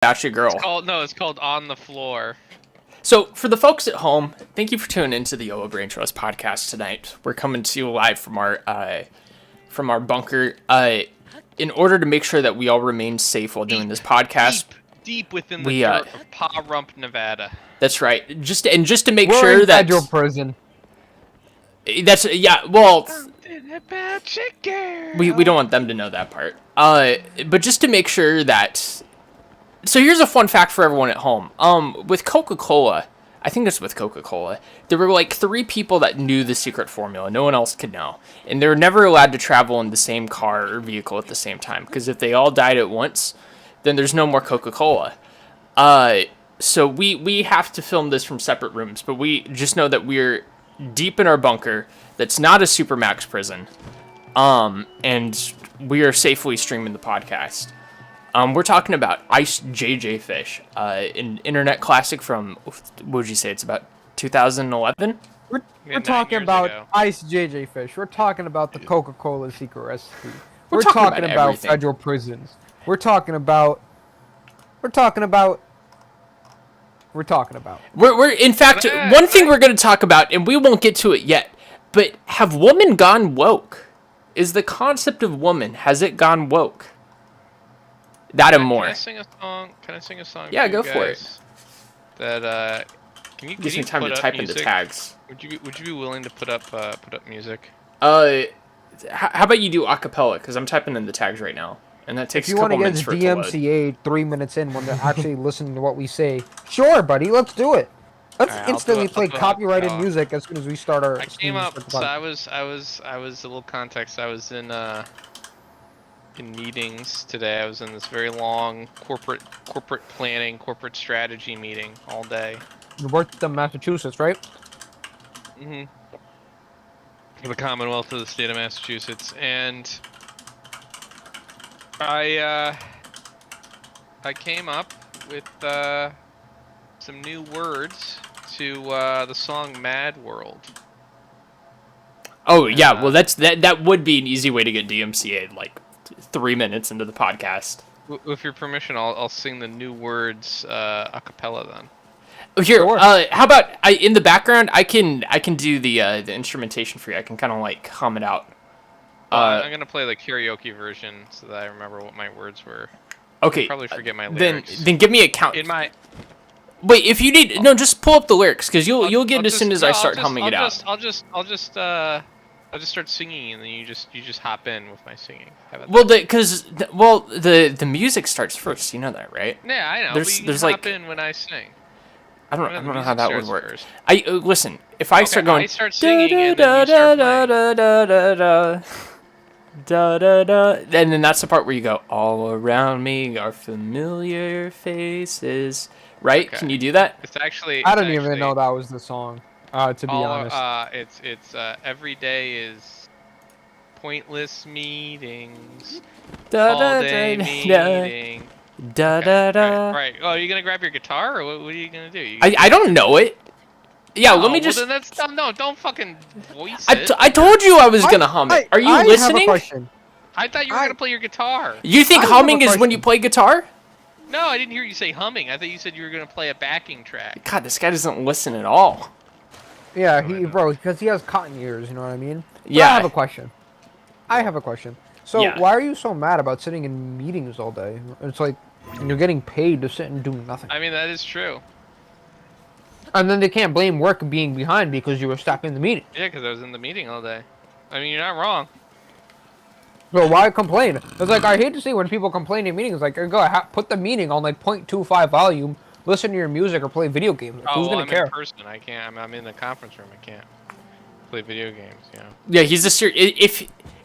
That's your girl. It's called On the Floor. So, for the folks at home, thank you for tuning into the Yolo Braintrust podcast tonight. We're coming to you live from our bunker. In order to make sure that we all remain safe while doing this podcast, deep within the dirt of Paw Rump, Nevada. That's right. Just to make We're sure in that federal prison. That's well. About chicken. We don't want them to know that part. But just to make sure that. So here's a fun fact for everyone at home. With Coca-Cola, I think it's with Coca-Cola, there were like 3 people that knew the secret formula. No one else could know. And they were never allowed to travel in the same car or vehicle at the same time. Because if they all died at once, then there's no more Coca-Cola. So we have to film this from separate rooms. But we just know that we're deep in our bunker that's not a Supermax prison. And we are safely streaming the podcast. We're talking about Ice JJ Fish, an internet classic from, what would you say, it's about 2011? We're talking about Ice JJ Fish. We're talking about the Coca-Cola secret recipe. We're talking about federal prisons. We're talking about. In fact, one thing we're going to talk about, and we won't get to it yet, but have women gone woke? Is the concept of woman, has it gone woke? That and more. Can I sing a song? Yeah, go for it. That can you gives me time to type into tags. Would you be willing to put up music? How about you do acapella? Because I'm typing in the tags right now, and that takes a couple minutes for it to load. If you want to get DMCA 3 minutes in when they're actually listening to what we say, sure, buddy, let's do it. Let's instantly play copyrighted music as soon as we start our. I came up. So I was a little context. I was in meetings today. I was in this very long corporate planning, corporate strategy meeting all day. You worked in Massachusetts, right? Mm-hmm. The Commonwealth of the state of Massachusetts, and I came up with some new words to the song "Mad World." Oh yeah, well that would be an easy way to get DMCA'd, like 3 minutes into the podcast. With your permission, I'll sing the new words a cappella then. Here, how about in the background? I can do the instrumentation for you. I can kind of like hum it out. I'm gonna play the karaoke version so that I remember what my words were. Okay. I'll probably forget my lyrics. Then give me a count. Wait, if you need just pull up the lyrics because you'll get it as soon as I start humming it out. I'll just start singing and then you just hop in with my singing. Well, the music starts first. You know that, right? Yeah, I know. There's hop like in when I sing. I don't know how that would work. First. Listen. If I start going, I start singing and then you start playing. and then that's the part where you go, all around me are familiar faces. Right? Okay. Can you do that? It's actually. I don't even know that was the song. To be honest. It's every day is pointless meetings. All day meeting. Right. Oh, are you gonna grab your guitar, or what are you gonna do? I don't know it. Yeah, let me just. Well, then don't fucking voice it. I told you I was gonna hum it. Are you listening? I have a question. I thought you were gonna play your guitar. You think humming is when you play guitar? No, I didn't hear you say humming. I thought you said you were gonna play a backing track. God, this guy doesn't listen at all. Yeah, because he has cotton ears. You know what I mean? Yeah. I have a question. So why are you so mad about sitting in meetings all day? It's like you're getting paid to sit and do nothing. I mean, that is true. And then they can't blame work being behind because you were stuck in the meeting. Yeah, because I was in the meeting all day. I mean, you're not wrong. So why complain? It's like, I hate to see when people complain in meetings, like, go put the meeting on like 0.25 volume, listen to your music, or play video games. Like, who's gonna care? In person. I can't. I'm in the conference room. I can't play video games. You know. Yeah, he's a serious.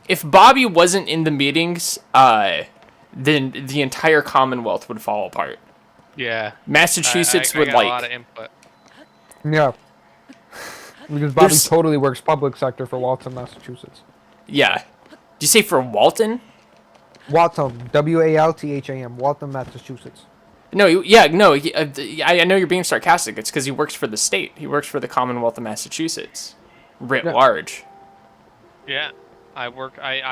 If Bobby wasn't in the meetings, then the entire Commonwealth would fall apart. Yeah. Massachusetts would got a lot of input. Yeah. Because Bobby totally works public sector for Waltham, Massachusetts. Yeah. Did you say for Walton? Waltham. Waltham, Waltham, Massachusetts. No, I know you're being sarcastic. It's because he works for the state. He works for the Commonwealth of Massachusetts, writ large. Yeah, I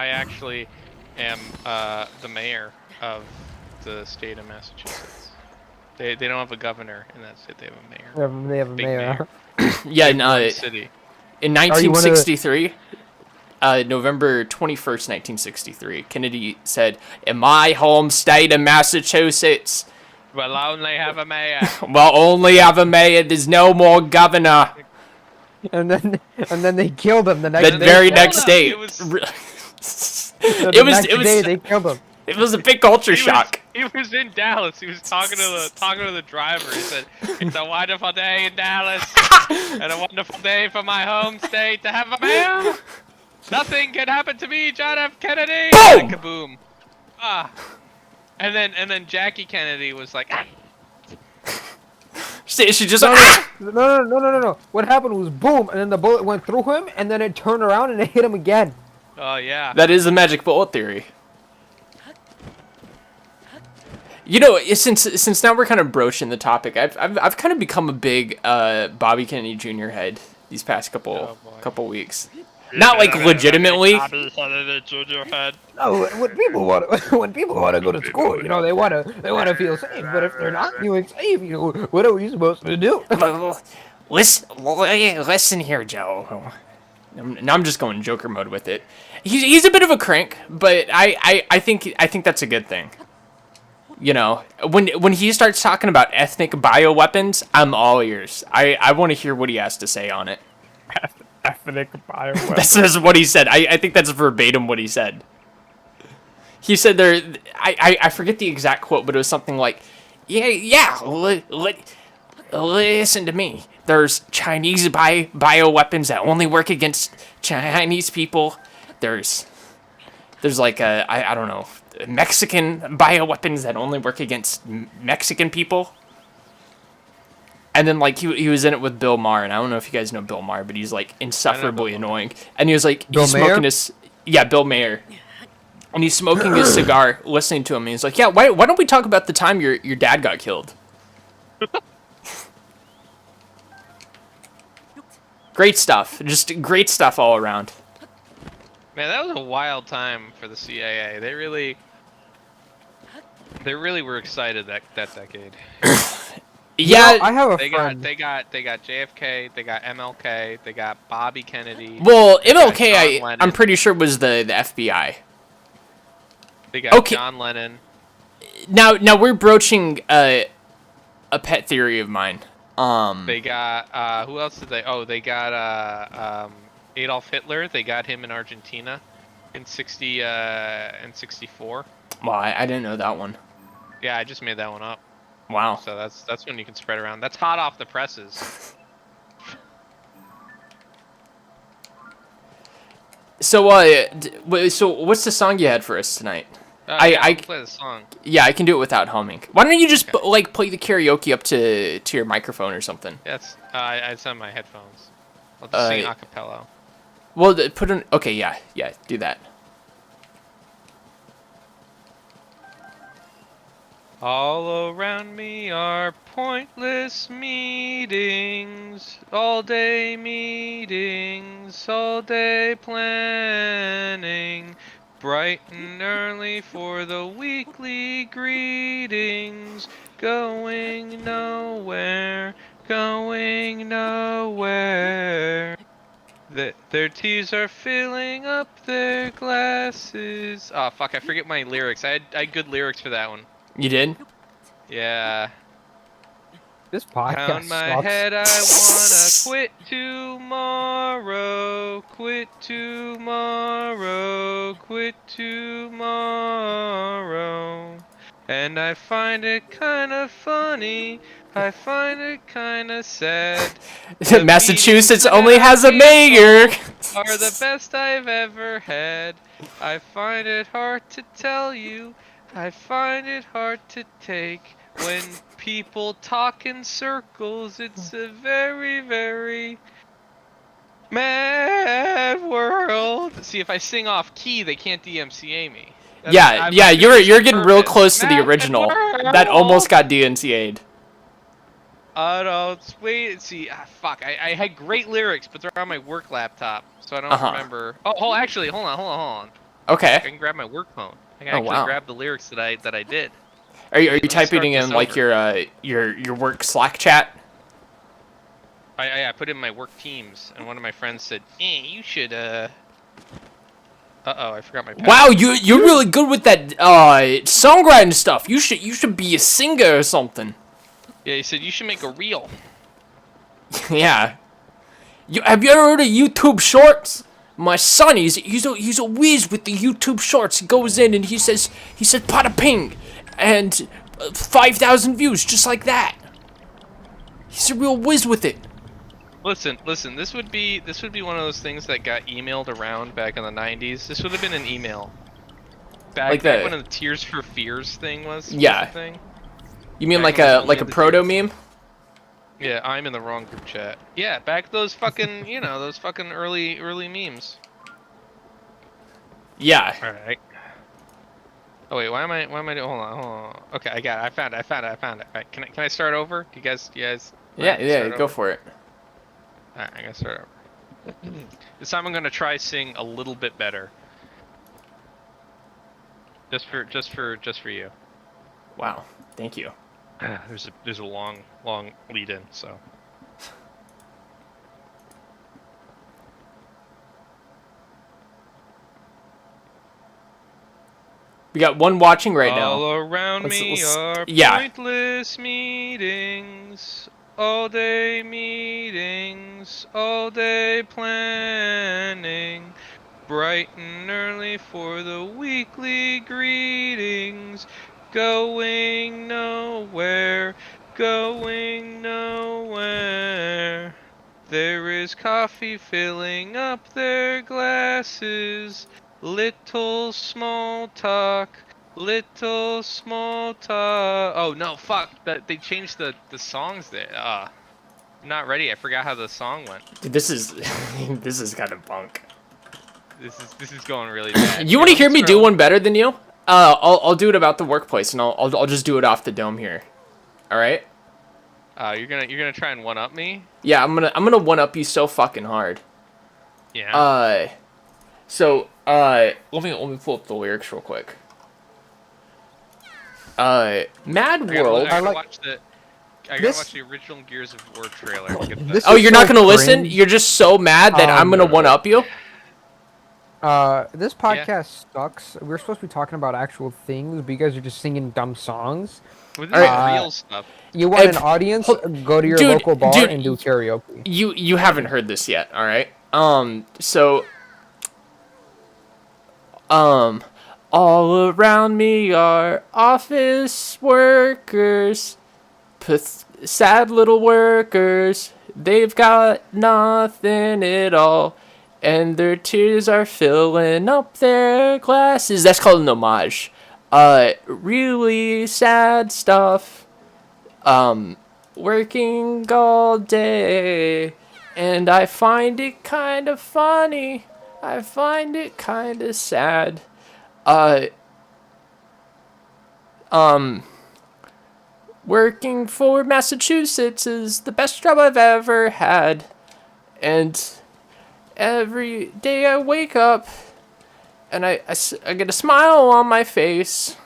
actually am the mayor of the state of Massachusetts. They don't have a governor, and that's it. They have a mayor. They have a Big mayor. Yeah, Big one city. in 1963, November 21st, 1963, Kennedy said, "In my home state of Massachusetts, We'll only have a mayor. we'll only have a mayor. There's no more governor." And then they killed him the next The day. very killed next him. day, It was- The next day they killed him. it was a big culture shock. He was in Dallas. He was talking to the driver. He said, "It's a wonderful day in Dallas, and a wonderful day for my home state to have a mayor. Nothing can happen to me, John F. Kennedy." Boom! And kaboom! Ah. And then Jackie Kennedy was like, "Ah." She just No. What happened was boom, and then the bullet went through him, and then it turned around and it hit him again. "Oh yeah." That is the magic bullet theory. You know, since now we're kind of broaching the topic, I've kind of become a big Bobby Kennedy Jr. head these past couple weeks. Not like legitimately. No, when people want to go to school, you know, they want to feel safe. But if they're not feeling safe, you know, what are we supposed to do? Listen here, Joe. Now I'm just going Joker mode with it. He's a bit of a crank, but I think that's a good thing. You know, when he starts talking about ethnic bioweapons, I'm all ears. I want to hear what he has to say on it. Ethnic bioweapons. That's what he said. I think that's verbatim what he said. He said there. I forget the exact quote, but it was something like, listen to me. There's Chinese bioweapons that only work against Chinese people. There's like I don't know, Mexican bioweapons that only work against Mexican people. And then like he was in it with Bill Maher, and I don't know if you guys know Bill Maher, but he's like insufferably annoying. And he was like Bill he's Maher? smoking his Bill Maher. And he's smoking his cigar, listening to him, and he's like, "Yeah, why don't we talk about the time your dad got killed?" Great stuff. Just great stuff all around. Man, that was a wild time for the CIA. They really were excited that decade. Yeah, You know, I have a They friend. got JFK, they got MLK, they got Bobby Kennedy. well, they got MLK, John Lennon, I'm pretty sure was the FBI. They got Okay. John Lennon. Now we're broaching a pet theory of mine. They got who else did they? Oh, they got Adolf Hitler. They got him in Argentina in 64. Well, I didn't know that one. Yeah, I just made that one up. Wow. So that's when you can spread around. That's hot off the presses. So so what's the song you had for us tonight? Yeah, I'll play the song. Yeah, I can do it without humming. Why don't you just play the karaoke up to your microphone or something? That's it's on my headphones. I'll just sing a cappella. Well, put in. Okay, yeah, do that. All around me are pointless meetings, all day planning, bright and early for the weekly greetings, going nowhere. Their teas are filling up their glasses. Oh fuck, I forget my lyrics. I had good lyrics for that one. You did? Yeah. This podcast Pound my sucks. head, I wanna quit tomorrow. And I find it kinda funny, I find it kinda sad. The Massachusetts meetings only that has a we mayor. are the best I've ever had. I find it hard to tell you, I find it hard to take. When people talk in circles, it's a very, very mad world. See, if I sing off key, they can't DMCA me. Yeah, you're getting real close to the Mad original. world. That almost got DNCA'd. No, wait, see, fuck, I had great lyrics, but they're on my work laptop, so I don't remember. Oh, actually, hold on. I Okay. can grab my work phone. I can Oh, actually wow. grab the lyrics that I did. Are you Let's typing start in this like over. your work Slack chat? I put in my work Teams, and one of my friends said, you should, Uh-oh, I forgot my password. Wow, you're really good with that songwriting stuff. You should be a singer or something. Yeah, he said, you should make a reel. Yeah. Have you ever heard of YouTube Shorts? My son, he's a whiz with the YouTube Shorts. He goes in and he says "Pada ping," and 5,000 views just like that. He's a real whiz with it. Listen. This would be one of those things that got emailed around back in the '90s. This would have been an email. Back when the Tears for Fears thing was. Yeah. Was the thing. You mean Back like a proto meme? Yeah, I'm in the wrong group chat. Yeah, back those fucking those fucking early memes. Yeah. All right. Oh wait, why am I doing? Hold on. Okay, I got it. I found it. All right, can I start over? You guys. Yeah, go for it. Alright, I gotta start over. This time I'm gonna try sing a little bit better. Just for you. Wow, thank you. There's a long lead in, so. We got one watching right now. All around me are pointless meetings. All day meetings, all day planning, bright and early for the weekly greetings, going nowhere, There is coffee filling up their glasses, little small talk. Oh no, fuck! They changed the songs there. I'm not ready. I forgot how the song went. Dude, this is this is kind of bunk. This is going really bad. You want to hear me do one better than you? I'll do it about the workplace, and I'll just do it off the dome here. All right? You're gonna try and one up me? Yeah, I'm gonna one up you so fucking hard. Yeah. So let me pull up the lyrics real quick. Mad World. I gotta watch the original Gears of War trailer. Oh, you're not gonna listen? You're just so mad that I'm gonna one up you? This podcast sucks. We're supposed to be talking about actual things, but you guys are just singing dumb songs. With real stuff. You want an audience? Go to your local bar and do karaoke. You haven't heard this yet, all right? All around me are office workers, sad little workers. They've got nothing at all, and their tears are filling up their glasses. That's called an homage. Really sad stuff. Working all day, and I find it kind of funny. I find it kind of sad. Working for Massachusetts is the best job I've ever had. And every day I wake up and I get a smile on my face.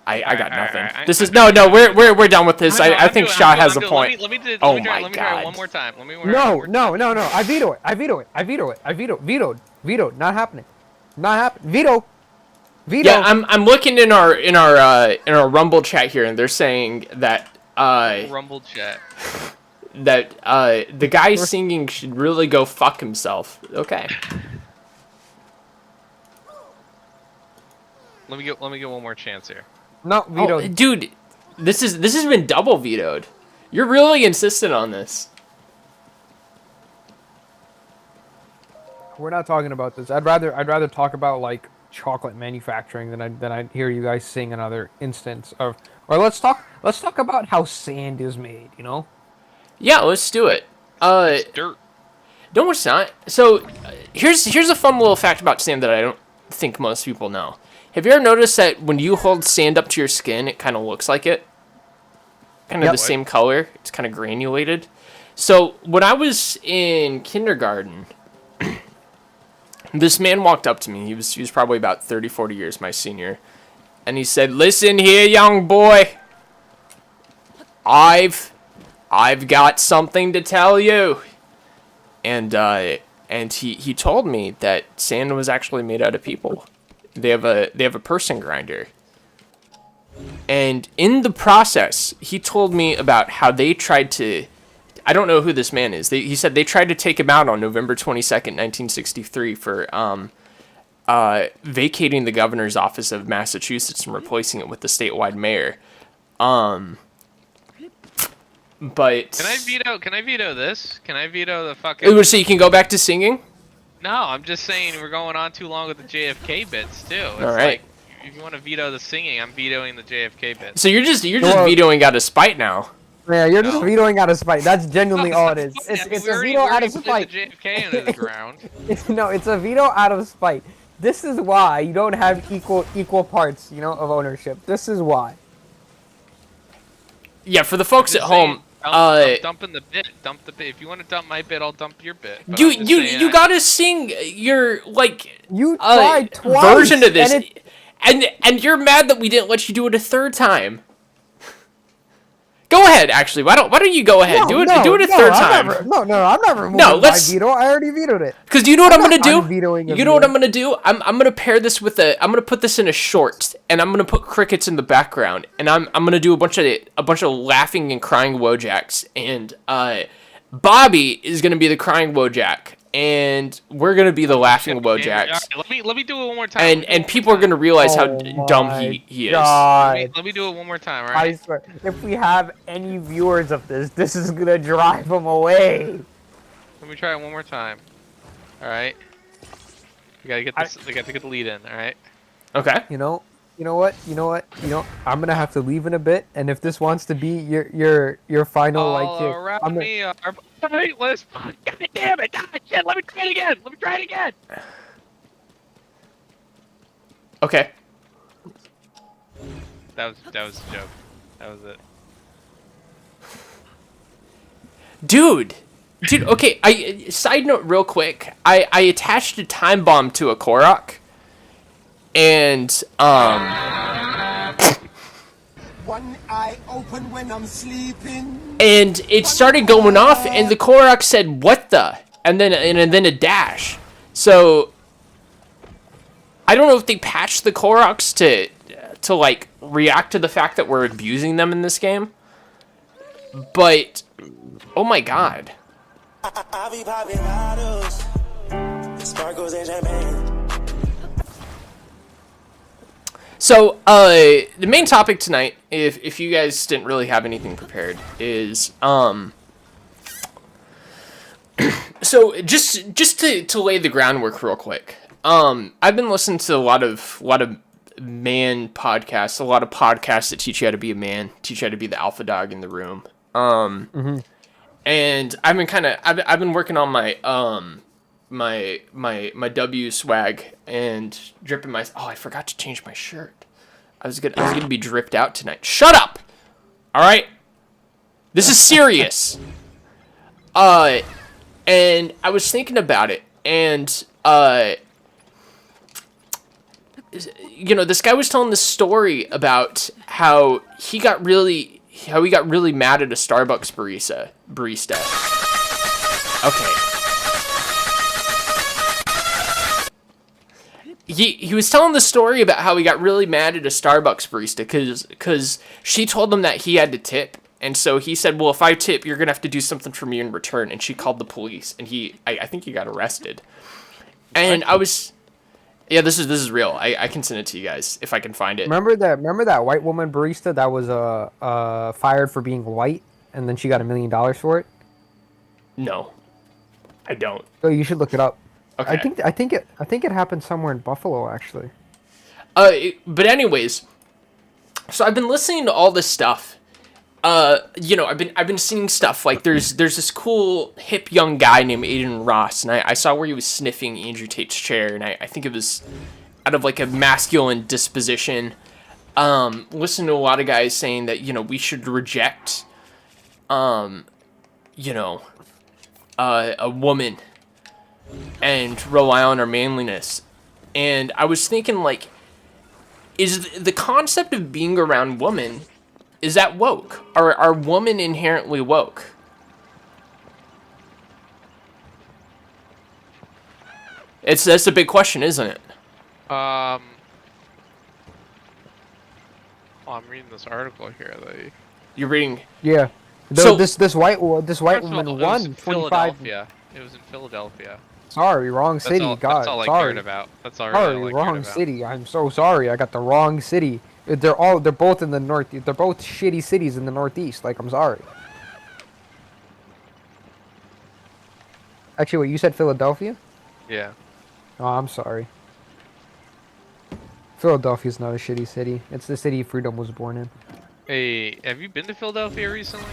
I got nothing. This is no. We're done with this. I think Shaw has a point. Let me Oh try my it God. one more time. No. I veto it. Vetoed. Not happening. Veto. Yeah, I'm looking in our Rumble chat here, and they're saying that Rumble chat. that the guy singing should really go fuck himself. Okay. Let me get one more chance here. No, vetoed. Oh, dude, this has been double vetoed. You're really insistent on this. We're not talking about this. I'd rather talk about like chocolate manufacturing than I hear you guys sing another instance of. Or let's talk about how sand is made. You know. Yeah, let's do it. It's dirt. No, it's not. So, here's a fun little fact about sand that I don't think most people know. Have you ever noticed that when you hold sand up to your skin, it kind of looks like it? Kind of the same color. It's kind of granulated. So, when I was in kindergarten, this man walked up to me. He was probably about 30, 40 years my senior. and he said, "Listen here, young boy. I've got something to tell you." And he told me that sand was actually made out of people. They have a person grinder. And in the process, he told me about how they tried to, I don't know who this man is. He said they tried to take him out on November 22nd, 1963 for vacating the governor's office of Massachusetts and replacing it with the statewide mayor. But Can I veto this? Can I veto the fucking... So you can go back to singing? No, I'm just saying we're going on too long with the JFK bits too. It's All right. like, if you want to veto the singing, I'm vetoing the JFK bits. So you're just vetoing out of spite now. Yeah, you're just vetoing out of spite. That's genuinely all it is. Yeah, It's a veto out of spite. The JFK into the ground. No, it's a veto out of spite. This is why you don't have equal parts, of ownership. This is why. Yeah, for the folks at home, I'm dumping the bit. Dump the bit. If you want to dump my bit, I'll dump your bit. But you gotta sing your you tried twice, version of this, and you're mad that we didn't let you do it a third time. Go ahead, actually. Why don't you go ahead? Do it a third time. I'm not removing my veto. I already vetoed it. Because you know what I'm gonna do? Unvetoing You know what I'm gonna do? I'm gonna pair this with I'm gonna put this in a short, and I'm gonna put crickets in the background, and I'm gonna do a bunch of laughing and crying Wojaks, and Bobby is gonna be the crying Wojak, and we're gonna be the laughing Wojaks. Let me do it one more time. And people are gonna realize how dumb he is. Let me do it one more time, alright? I swear, if we have any viewers of this is gonna drive them away. Let me try it one more time. Alright. We gotta get this. We got to get the lead in. Alright. Okay. You know what? I'm gonna have to leave in a bit, and if this wants to be your final All around me are pointless. God damn it! God shit! Let me try it again. Okay. That was a joke. That was it. Dude, okay, side note real quick. I attached a time bomb to a Korok. And one eye open when I'm sleeping. And it started going off and the Korok said what the? And then a dash. So I don't know if they patched the Koroks to like react to the fact that we're abusing them in this game. But oh my god. I be popping bottles, sparkles and champagne. So, the main topic tonight, if you guys didn't really have anything prepared, is so just to lay the groundwork real quick. I've been listening to a lot of man podcasts, a lot of podcasts that teach you how to be a man, teach you how to be the alpha dog in the room. And I've been working on my my W swag and dripping my... Oh, I forgot to change my shirt. I was gonna be dripped out tonight. Shut up! Alright? This is serious. And I was thinking about it, and, this guy was telling this story about how he got really mad at a Starbucks barista. Okay. He was telling the story about how he got really mad at a Starbucks barista because she told him that he had to tip. And so he said, well, if I tip, you're going to have to do something for me in return. And she called the police. And I think he got arrested. And I was... Yeah, this is real. I can send it to you guys if I can find it. Remember that white woman barista that was fired for being white? And then she got $1 million for it? No. I don't. Oh, you should look it up. Okay. I think it happened somewhere in Buffalo, actually. But anyways, so I've been listening to all this stuff. I've been seeing stuff like there's this cool hip young guy named Aiden Ross, and I saw where he was sniffing Andrew Tate's chair, and I think it was out of like a masculine disposition. Listen to a lot of guys saying that we should reject, a woman and rely on our manliness. And I was thinking, like, is the concept of being around women, is that woke? Are women inherently woke? That's a big question, isn't it? Well, I'm reading this article here. You're reading. Yeah. So- This white First of all, woman it was won in 25. Philadelphia. It was in Philadelphia. Sorry, wrong That's city. all. God, That's all I sorry. cared about. That's all really Sorry, all I wrong cared about. city. I'm so sorry. I got the wrong city. They're both in the north. They're both shitty cities in the northeast. Like, I'm sorry. Actually, wait, you said Philadelphia? Yeah. Oh, I'm sorry. Philadelphia's not a shitty city. It's the city Freedom was born in. Hey, have you been to Philadelphia recently?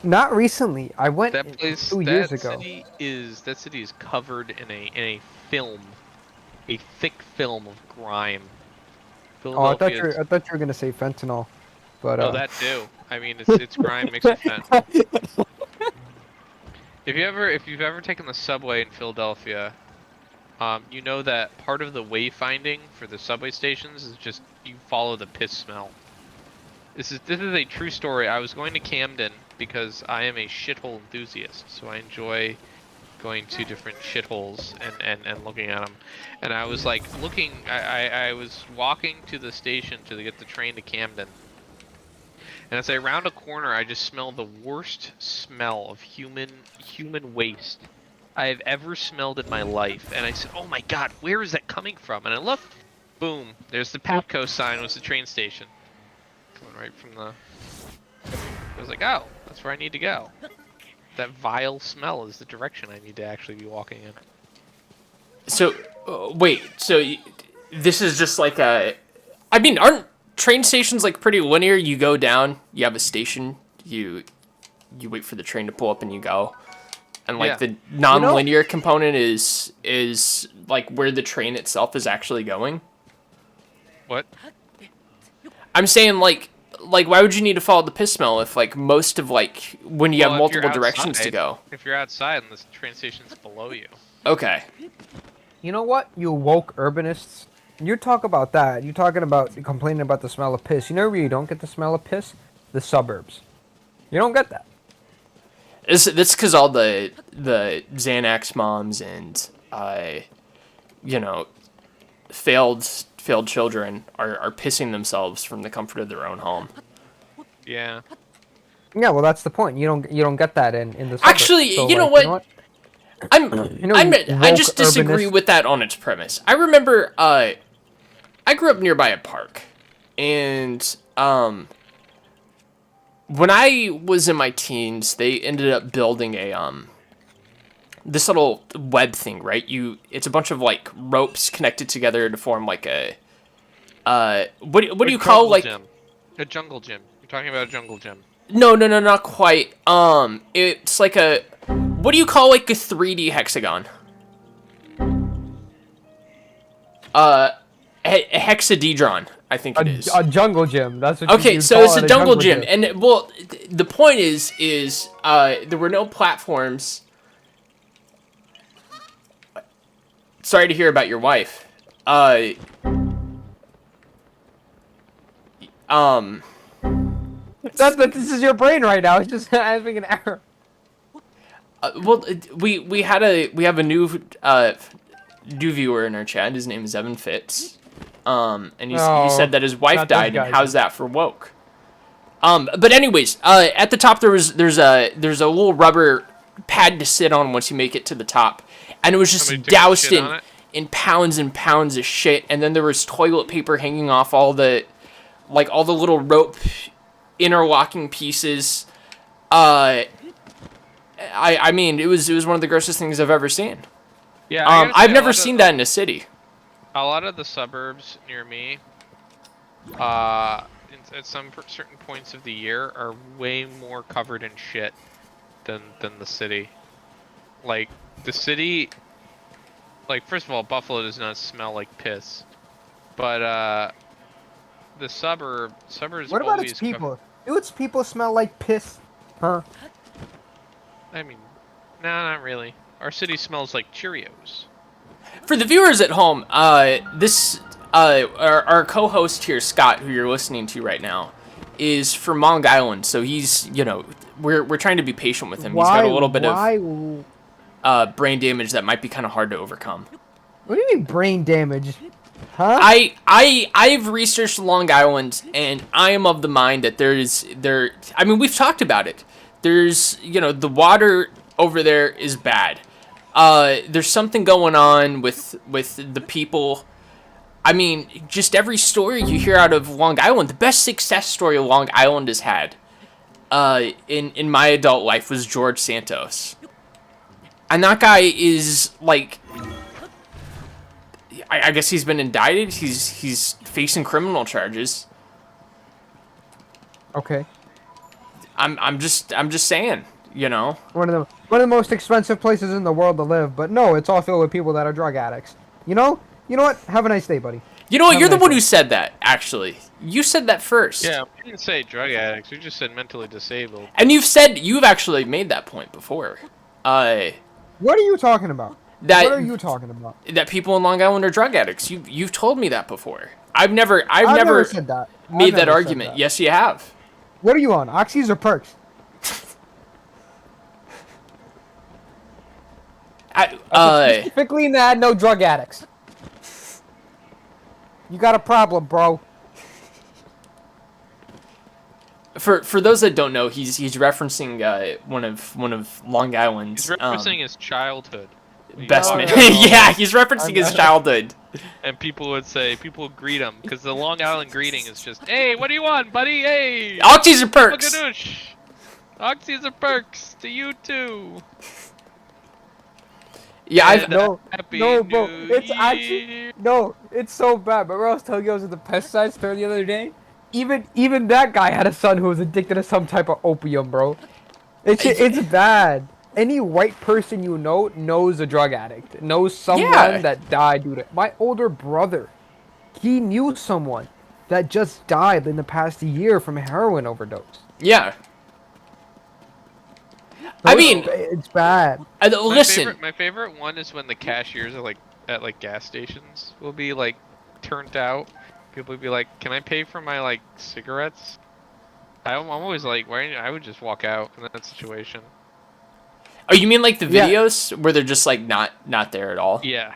Not recently. I went That place, 2 years ago. that city is covered in a film, a thick film of grime. Oh, I Philadelphia. thought you were gonna say fentanyl, but Oh, that too. I mean, it's grime mixed with fentanyl. If you've ever taken the subway in Philadelphia, you know that part of the wayfinding for the subway stations is just you follow the piss smell. This is a true story. I was going to Camden because I am a shithole enthusiast, so I enjoy going to different shitholes and looking at them. And I was like looking. I was walking to the station to get the train to Camden. And as I round a corner, I just smell the worst smell of human waste I have ever smelled in my life. And I said, "Oh my God, where is that coming from?" And I looked. Boom! There's the Papco sign. Was the train station coming right from the? I was like, "Oh, that's where I need to go." That vile smell is the direction I need to actually be walking in. So, wait. So, this is just like a. I mean, aren't train stations like pretty linear? You go down, you have a station, you wait for the train to pull up, and you go. And like Yeah. the non-linear component is like where the train itself is actually going. What? I'm saying like why would you need to follow the piss smell if like most of like when you Well, have if you're multiple directions to outside- go? If you're outside and the train station's below you. Okay. You know what? You woke urbanists. You talk about that. You're talking about complaining about the smell of piss. You know where you don't get the smell of piss? The suburbs. You don't get that. That's because all the Xanax moms and failed children are pissing themselves from the comfort of their own home. Yeah. Yeah, well, that's the point. You don't get that in the suburbs. Actually, So, you know like, what? You know, I just woke disagree urbanist- with that on its premise. I remember I grew up nearby a park, and when I was in my teens, they ended up building this little web thing, right? It's a bunch of like ropes connected together to form like a what do you call like gym. A jungle gym. You're talking about a jungle gym. No, not quite. It's like what do you call like a 3D hexagon? A hexadedron, I think it is. A jungle gym. That's what. Okay, you so call it's it, a jungle gym, and well, the point is there were no platforms. Sorry to hear about your wife. This is your brain right now. It's just having an error. Well, we have a new viewer in our chat. His name is Evan Fitz. And he said that his wife not this died, guy. and how's that for woke? But anyways, at the top there's a little rubber pad to sit on once you make it to the top, and it was just Somebody took a doused shit on it? in pounds and pounds of shit, and then there was toilet paper hanging off all the little rope interlocking pieces. I mean, it was one of the grossest things I've ever seen. Yeah. I gotta say, I've a never lot seen that in a city. A lot of the suburbs near me, at some certain points of the year, are way more covered in shit than the city. Like the city, like first of all, Buffalo does not smell like piss, but the suburbs. What about always its people? Do its people smell like piss? Huh? I mean, no, not really. Our city smells like Cheerios. For the viewers at home, this our co-host here, Scott, who you're listening to right now, is from Long Island, so he's, you know, we're trying to be patient with him. He's got a little bit of brain damage that might be kind of hard to overcome. What do you mean brain damage? Huh? I've researched Long Island, and I am of the mind that I mean, we've talked about it. There's, you know, the water over there is bad. There's something going on with the people. I mean, just every story you hear out of Long Island, the best success story Long Island has had, in my adult life was George Santos. And that guy is, like, I guess he's been indicted. He's facing criminal charges. Okay. I'm just saying, you know. One of the most expensive places in the world to live, but no, it's all filled with people that are drug addicts. You know what? Have a nice day, buddy. You know what? You're the one who said that, actually. You said that first. Yeah, we didn't say drug addicts. We just said mentally disabled. And you've actually made that point before. What are you talking about? What are you talking about? That people in Long Island are drug addicts. You've told me that before. I've never said that. Made that argument. Yes, you have. What are you on? Oxys or perks? Specifically in that, no drug addicts. You got a problem, bro. For those that don't know, he's referencing one of Long Island's. He's referencing his childhood. Best man. Yeah, he's referencing his childhood. And people would greet him because the Long Island greeting is just, "Hey, what do you want, buddy? Hey, Oxys or perks? Oxys or perks to you too." Yeah, bro. New It's Year. actually it's so bad. But I was telling you I was at the pesticide store the other day. Even that guy had a son who was addicted to some type of opium, bro. It's bad. Any white person you know knows a drug addict, knows someone that died due to. My older brother, he knew someone that just died in the past year from a heroin overdose. Yeah. So I mean, it's bad. Listen, my favorite one is when the cashiers are at gas stations will be like turned out. People would be like, "Can I pay for my cigarettes?" I'm always like, "Why?" I would just walk out in that situation. Oh, you mean like the videos where they're just like not there at all? Yeah.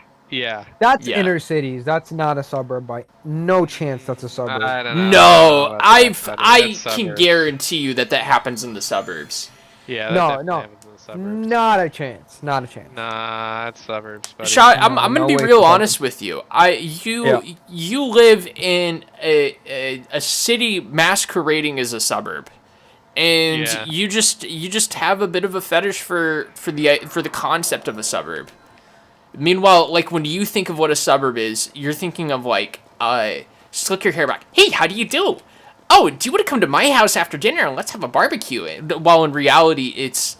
That's inner cities. That's not a suburb by no chance. That's a suburb. I don't know. No, I That's can suburbs. guarantee you that happens in the suburbs. Yeah. No. Not a chance. Not a chance. Nah, it's suburbs. Buddy. Shot, I'm gonna no be way real to honest with you. You live in a city masquerading as a suburb, and you just have a bit of a fetish for the concept of a suburb. Meanwhile, like when you think of what a suburb is, you're thinking of slick your hair back. Hey, how do you do? Oh, do you want to come to my house after dinner and let's have a barbecue? While in reality, it's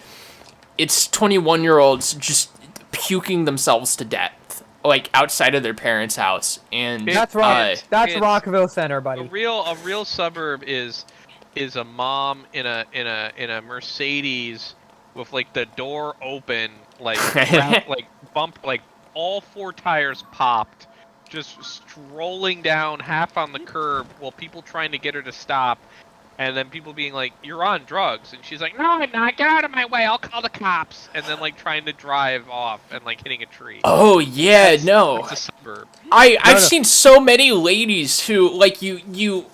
21-year-olds just puking themselves to death, like outside of their parents' house, and That's right. That's Rockville Center, buddy. A real suburb is a mom in a Mercedes with the door open, all four tires popped, just strolling down half on the curb while people trying to get her to stop. And then people being like, "You're on drugs," and she's like, "No, I'm not. Get out of my way. I'll call the cops." And then trying to drive off and hitting a tree. Oh yeah, no. It's a suburb. I've seen so many ladies who you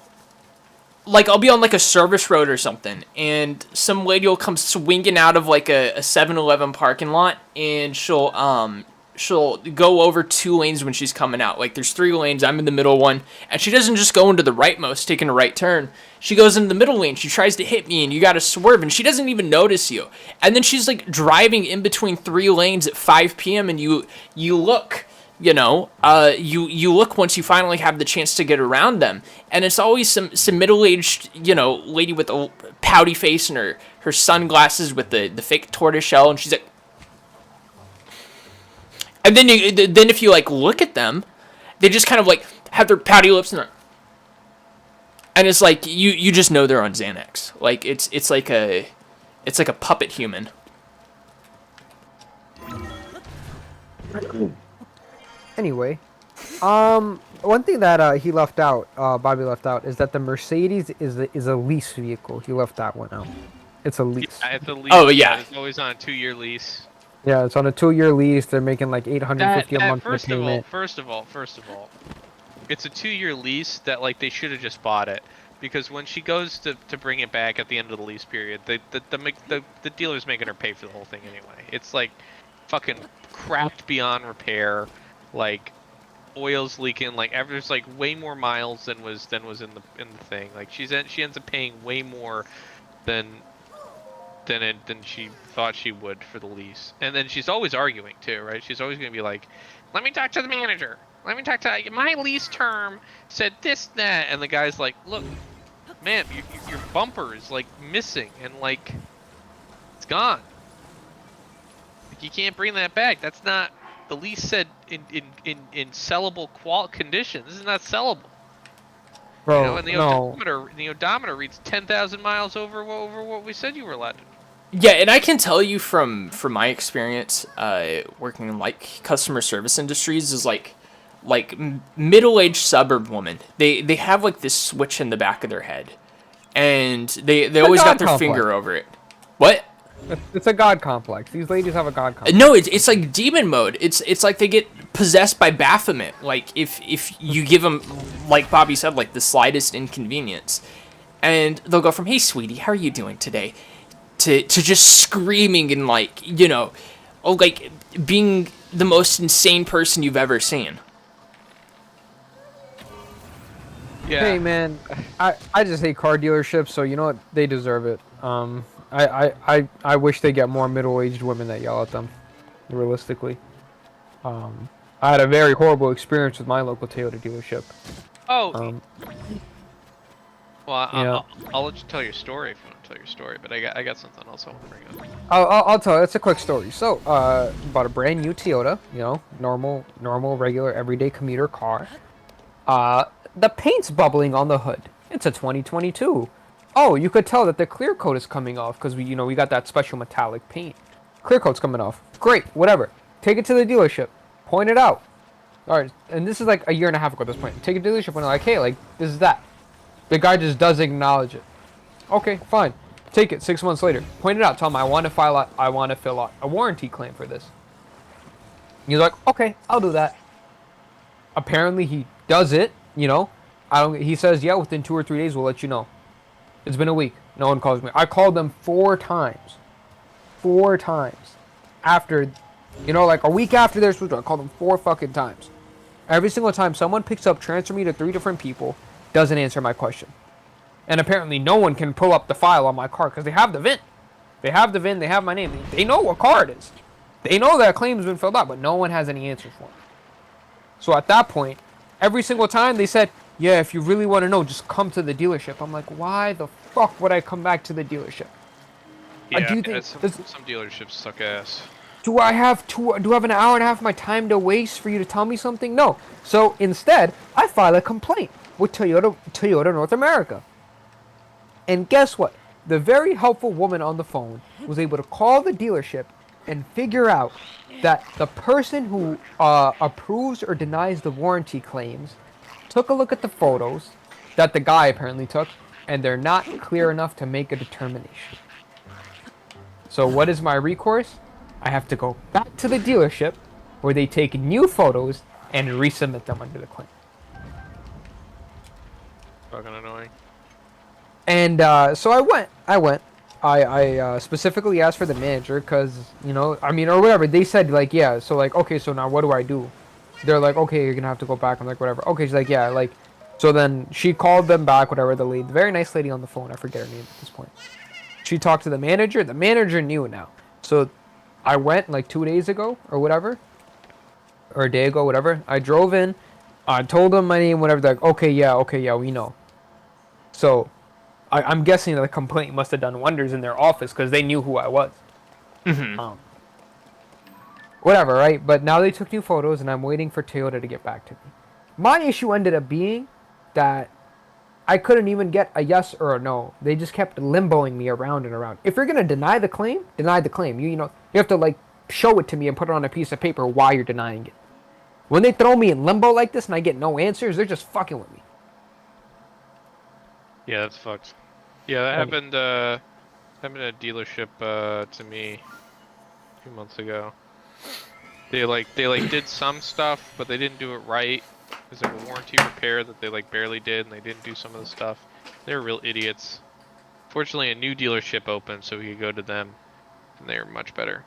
I'll be on a service road or something, and some lady will come swinging out of a 7-Eleven parking lot, and she'll go over 2 lanes when she's coming out. There's 3 lanes, I'm in the middle one, and she doesn't just go into the rightmost, taking a right turn. She goes into the middle lane, she tries to hit me, and you gotta swerve, and she doesn't even notice you. And then she's driving in between 3 lanes at 5 p.m., and you look, you look once you finally have the chance to get around them, and it's always some middle-aged, lady with a pouty face and her sunglasses with the fake tortoiseshell, and she's like, and then if you look at them, they just kind of have their pouty lips and it's you just know they're on Xanax. It's like a puppet human. Anyway, one thing that he left out, Bobby left out, is that the Mercedes is a lease vehicle. He left that one out. It's a lease. Yeah, it's a lease. Oh, yeah. It's always on a 2-year lease. Yeah, it's on a 2-year lease. They're making like $850 a month for payment. First of all, it's a 2-year lease that like they should have just bought it, because when she goes to bring it back at the end of the lease period, the dealer's making her pay for the whole thing anyway. It's like fucking cracked beyond repair, like oil's leaking, like there's like way more miles than was in the thing. Like she ends up paying way more than she thought she would for the lease. And then she's always arguing too, right? She's always going to be like, let me talk to the manager. Let me talk to my lease term said this, that. And the guy's like, look, man, your bumper is like missing and like it's gone. Like, you can't bring that back. That's not, the lease said in sellable condition. This is not sellable. Bro, You know, and no. the odometer reads 10,000 miles over what we said you were allowed to. Yeah, and I can tell you from my experience, working in like customer service industries, is like middle-aged suburb women. They have like this switch in the back of their head, and they always got their finger over it. What? It's a god complex. These ladies have a god complex. No, it's like demon mode. It's like they get possessed by Baphomet. Like if you give them, like Bobby said, like the slightest inconvenience, and they'll go from, "Hey, sweetie, how are you doing today?" to just screaming and like, you know, like being the most insane person you've ever seen. Yeah. Hey man, I just hate car dealerships, so you know what? They deserve it. I wish they get more middle-aged women that yell at them. Realistically, I had a very horrible experience with my local Toyota dealership. Oh. Well, yeah. I'll let you tell your story if you want to tell your story, but I got something else I want to bring up. I'll tell you. It's a quick story. So, bought a brand new Toyota. You know, normal, regular, everyday commuter car. The paint's bubbling on the hood. It's a 2022. Oh, you could tell that the clear coat is coming off because we got that special metallic paint. Clear coat's coming off. Great, whatever. Take it to the dealership. Point it out. All right, and this is like a year and a half ago at this point. Take it to the dealership and they're like, hey, like this is that. The guy just doesn't acknowledge it. Okay, fine. Take it 6 months later. Point it out. Tell him I want to fill out a warranty claim for this. He's like, okay, I'll do that. Apparently he does it. You know, he says, yeah, within 2 or 3 days we'll let you know. It's been a week. No one calls me. I called them 4 times. 4 times. After, like a week after their switch, I called them 4 fucking times. Every single time someone picks up, transfer me to 3 different people, doesn't answer my question. And apparently no one can pull up the file on my car because they have the VIN. They have the VIN, they have my name. They know what car it is. They know that claim has been filled out, but no one has any answers for me. So at that point, every single time they said, yeah, if you really want to know, just come to the dealership. I'm like, why the fuck would I come back to the dealership? Yeah, do you think some dealerships suck ass. do I have an hour and a half of my time to waste for you to tell me something? No. So instead, I file a complaint with Toyota North America. And guess what? The very helpful woman on the phone was able to call the dealership and figure out that the person who approves or denies the warranty claims took a look at the photos that the guy apparently took, and they're not clear enough to make a determination. So what is my recourse? I have to go back to the dealership where they take new photos and resubmit them under the claim. Fucking annoying. And so I went. I specifically asked for the manager because, or whatever. They said, like, yeah, so, like, okay, so now what do I do? They're like, okay, you're going to have to go back. I'm like, whatever. Okay, she's like, yeah, like, so then she called them back, whatever, the very nice lady on the phone. I forget her name at this point. She talked to the manager. The manager knew now. So I went, like, 2 days ago or whatever, or a day ago, whatever. I drove in. I told them my name, whatever. They're like, okay, yeah, we know. So I'm guessing the complaint must have done wonders in their office because they knew who I was. Mm-hmm. Whatever, right? But now they took new photos, and I'm waiting for Toyota to get back to me. My issue ended up being that I couldn't even get a yes or a no. They just kept limboing me around and around. If you're gonna deny the claim, deny the claim. You have to like show it to me and put it on a piece of paper why you're denying it. When they throw me in limbo like this and I get no answers, they're just fucking with me. Yeah, that's fucked. Yeah, that Like, happened. Happened at a dealership to me a few months ago. They did some stuff, but they didn't do it right. There's like a warranty repair that they like barely did, and they didn't do some of the stuff. They were real idiots. Fortunately, a new dealership opened, so we could go to them, and they were much better.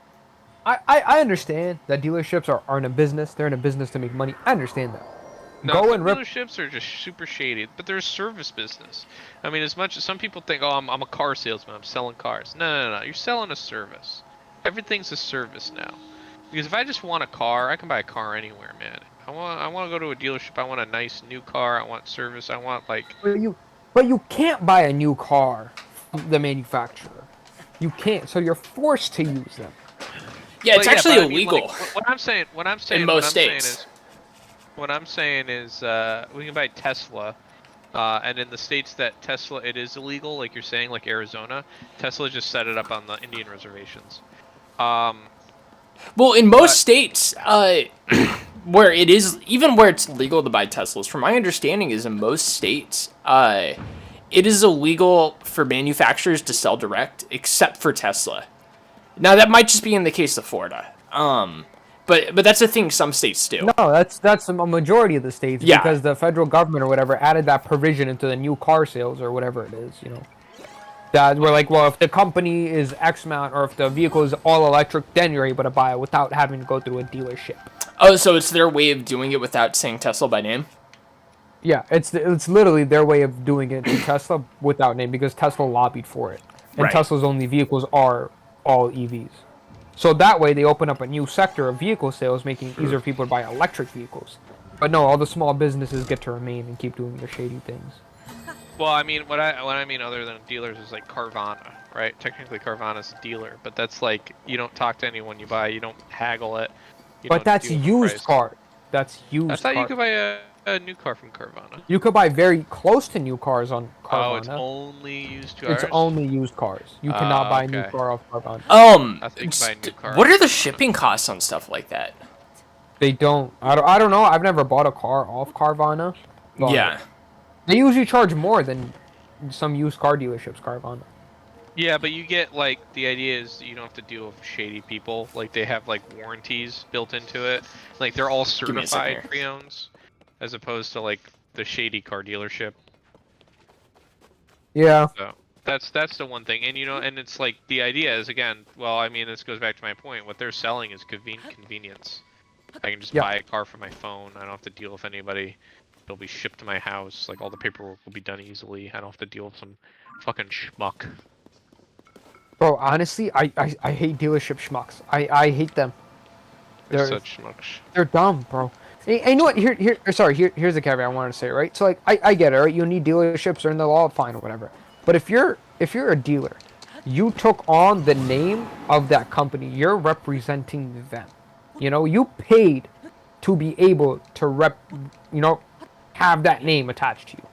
I understand that dealerships are in a business. They're in a business to make money. I understand that. No, Go some and rip. dealerships are just super shady, but they're a service business. I mean, as much as some people think, oh, I'm a car salesman, I'm selling cars. No. You're selling a service. Everything's a service now. Because if I just want a car, I can buy a car anywhere, man. I want to go to a dealership. I want a nice new car. I want service. I want like. But you can't buy a new car from the manufacturer. You can't. So you're forced to use them. Yeah, it's actually but I mean, illegal like, what I'm saying in most states. What I'm saying is, we can buy Tesla, and in the states that Tesla it is illegal, like you're saying, like Arizona, Tesla just set it up on the Indian reservations. Well, in most states, where it is, even where it's legal to buy Teslas, from my understanding, is in most states, it is illegal for manufacturers to sell direct, except for Tesla. Now, that might just be in the case of Florida. But that's a thing some states do. No, that's a majority of the states Yeah. because the federal government or whatever added that provision into the new car sales or whatever it is, you know. That we're like, well, if the company is X amount or if the vehicle is all electric, then you're able to buy it without having to go through a dealership. Oh, so it's their way of doing it without saying Tesla by name? Yeah, it's literally their way of doing it to Tesla without name because Tesla lobbied for it, and Right. Tesla's only vehicles are all EVs. So that way they open up a new sector of vehicle sales, making it easier for people to buy electric vehicles. But no, all the small businesses get to remain and keep doing their shady things. Well, I mean, what I mean other than dealers is like Carvana, right? Technically, Carvana's a dealer, but that's like you don't talk to anyone you buy, you don't haggle it. But that's used car. That's used. I thought car. you could buy a new car from Carvana. You could buy very close to new cars on Carvana. Oh, it's only used cars. It's only used cars. You cannot buy a new okay. car off Carvana. I think you buy a new car. What are the shipping costs on stuff like that? They don't. I don't know. I've never bought a car off Carvana. but Yeah. They usually charge more than some used car dealerships, Carvana. Yeah, but you get like the idea is you don't have to deal with shady people. Like they have like warranties built into it. Like they're all me a second certified here. pre-owns, as opposed to like the shady car dealership. Yeah. So that's the one thing, and you know, and it's like the idea is again. Well, I mean, this goes back to my point. What they're selling is convenience. I can just buy a car from my phone. I don't have to deal with anybody. It'll be shipped to my house. Like all the paperwork will be done easily. I don't have to deal with some fucking schmuck. Bro, honestly, I hate dealership schmucks. I hate them. They're such schmucks. They're dumb, bro. Hey, you know what? Here's the caveat I wanted to say, right? So like, I get it, right? You need dealerships or in the law, fine or whatever. But if you're a dealer, you took on the name of that company. You're representing them. You know, you paid to be able to have that name attached to you.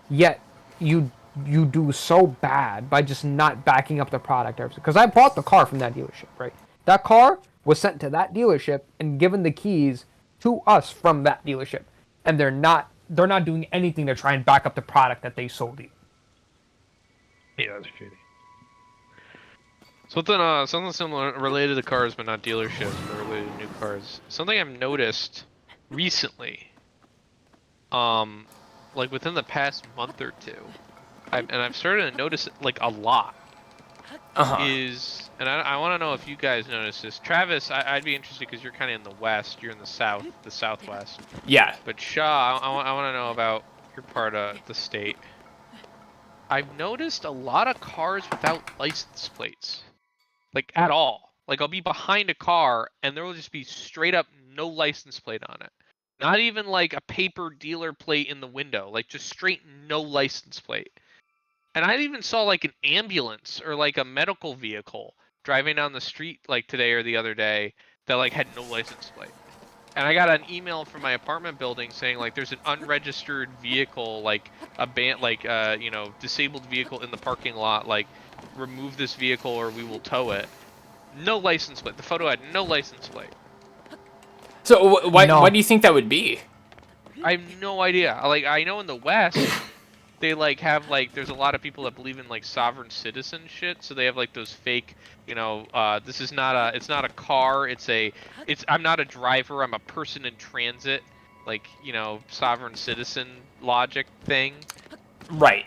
Yet you do so bad by just not backing up the product. Because I bought the car from that dealership, right? That car was sent to that dealership and given the keys to us from that dealership, and they're not doing anything to try and back up the product that they sold you. Yeah, that's shitty. Something similar related to cars, but not dealerships, but related to new cars. Something I've noticed recently, like within the past month or two, I've started to notice it like a lot. And I want to know if you guys notice this. Travis, I'd be interested because you're kind of in the west. You're in the southwest. Yeah. But Shaw, I want to know about your part of the state. I've noticed a lot of cars without license plates. Like, at all. Like, I'll be behind a car, and there will just be straight up no license plate on it. Not even, like, a paper dealer plate in the window. Like, just straight no license plate. And I even saw, like, an ambulance or, like, a medical vehicle driving down the street, like, today or the other day that, like, had no license plate. And I got an email from my apartment building saying, like, there's an unregistered vehicle, like, disabled vehicle in the parking lot, like, remove this vehicle or we will tow it. No license plate. The photo had no license plate. So why No. why do you think that would be? I have no idea. Like, I know in the West, they like have like there's a lot of people that believe in like sovereign citizen shit, so they have like those fake, this is not it's not a car, I'm not a driver, I'm a person in transit, like, sovereign citizen logic thing. Right.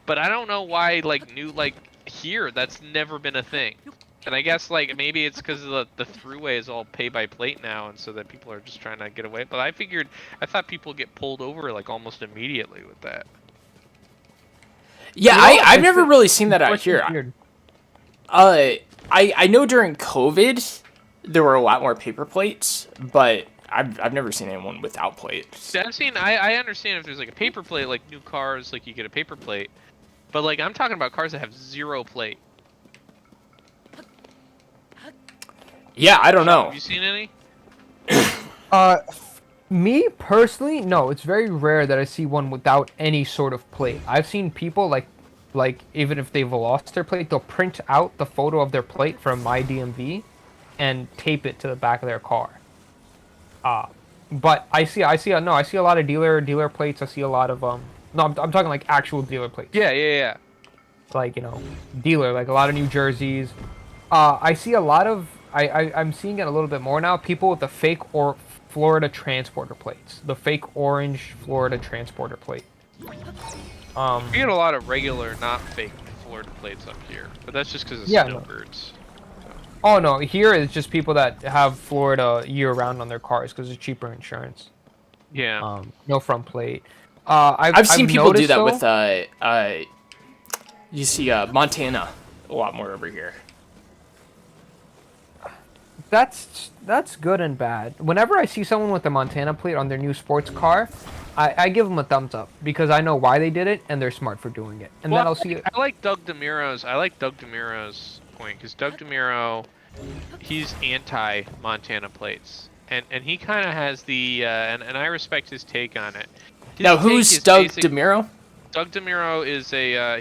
But I don't know why here that's never been a thing. And I guess like maybe it's because the throughway is all pay by plate now, and so that people are just trying to get away. But I thought people get pulled over like almost immediately with that. Yeah, I've never really seen that out What's here. weird? I know during COVID there were a lot more paper plates, but I've never seen anyone without plates. I understand if there's like a paper plate, like new cars, like you get a paper plate, but like I'm talking about cars that have 0 plate. Yeah, I don't know. Have you seen any? Me personally, no. It's very rare that I see one without any sort of plate. I've seen people like even if they've lost their plate, they'll print out the photo of their plate from my DMV and tape it to the back of their car. But I see a lot of dealer plates. I see a lot of no, I'm talking like actual dealer plates. Yeah. Like, dealer, like a lot of New Jerseys. I see a lot of I'm seeing it a little bit more now. People with the fake or Florida transporter plates, the fake orange Florida transporter plate. We get a lot of regular, not fake Florida plates up here, but that's just because of snowbirds. Oh no, here it's just people that have Florida year-round on their cars because it's cheaper insurance. Yeah. No front plate. I've seen people do that though, with you see Montana a lot more over here. That's good and bad. Whenever I see someone with a Montana plate on their new sports car, I give them a thumbs up because I know why they did it and they're smart for doing it. And then I'll see it. I like Doug DeMuro's point because Doug DeMuro, he's anti Montana plates, and he kind of has the and I respect his take on it. Now, who's Doug DeMuro? Doug DeMuro is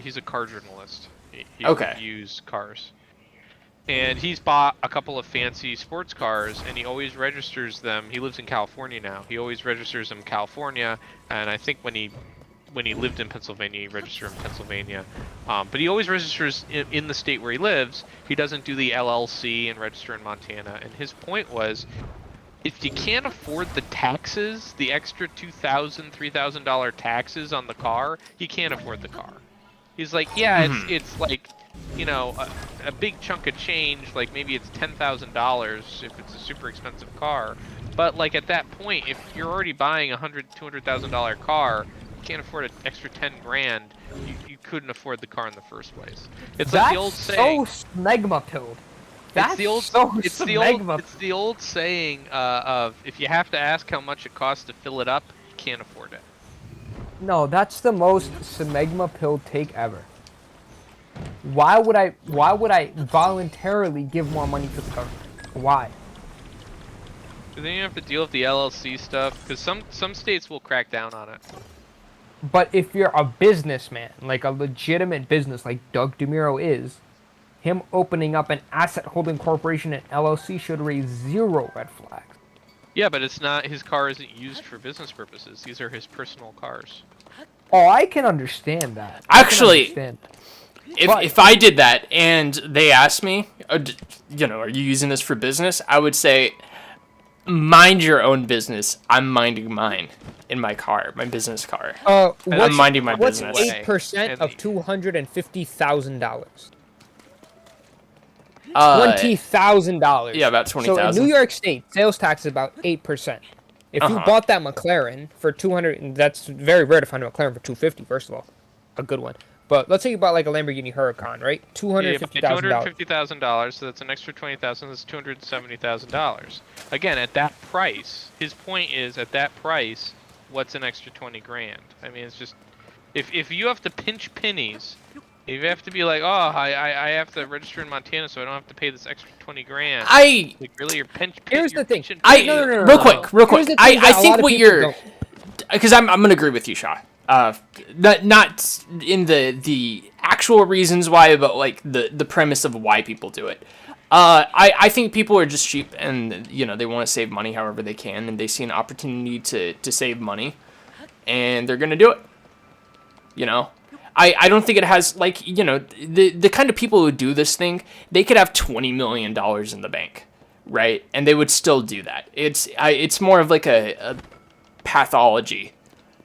he's a car journalist. He reviews cars. And he's bought a couple of fancy sports cars, and he always registers them. He lives in California now. He always registers them in California, and I think when he lived in Pennsylvania, he registered in Pennsylvania. But he always registers in the state where he lives. He doesn't do the LLC and register in Montana. And his point was, if you can't afford the taxes, the extra $2,000, $3,000 taxes on the car, you can't afford the car. He's like, yeah, it's like, a big chunk of change, like maybe it's $10,000 if it's a super expensive car. But like at that point, if you're already buying a $200,000 car, you can't afford an extra 10 grand. You couldn't afford the car in the first place. It's like the old saying. So smegma pilled. It's the old saying of if you have to ask how much it costs to fill it up, you can't afford it. No, that's the most smegma pilled take ever. Why would I voluntarily give more money to the government? Why? Then you have to deal with the LLC stuff because some states will crack down on it. But if you're a businessman, like a legitimate business like Doug DeMuro is, him opening up an asset holding corporation and LLC should raise 0 red flags. Yeah, but it's not, his car isn't used for business purposes. These are his personal cars. Oh, I can understand that. Actually, if I did that and they asked me, are you using this for business? I would say, mind your own business. I'm minding mine in my car, my business car. I'm minding my business. What's 8% of $250,000? $20,000. Yeah, about $20,000. So in New York State, sales tax is about 8%. If you bought that McLaren for $200, that's very rare to find a McLaren for $250. First of all, a good one. But let's say you bought like a Lamborghini Huracan, right? $250,000. $250,000. So that's an extra $20,000. That's $270,000. Again, at that price, his point is at that price, what's an extra 20 grand? I mean, it's just if you have to pinch pennies. You have to be like, I have to register in Montana, so I don't have to pay this extra 20 grand. Like, really, your Here's the thing. Real quick. I think what you're, because I'm gonna agree with you, Shaw. Not in the actual reasons why, but like the premise of why people do it. I think people are just cheap, and they want to save money however they can, and they see an opportunity to save money, and they're gonna do it. I don't think it has the kind of people who do this thing, they could have $20 million in the bank, right? And they would still do that. It's more of like a pathology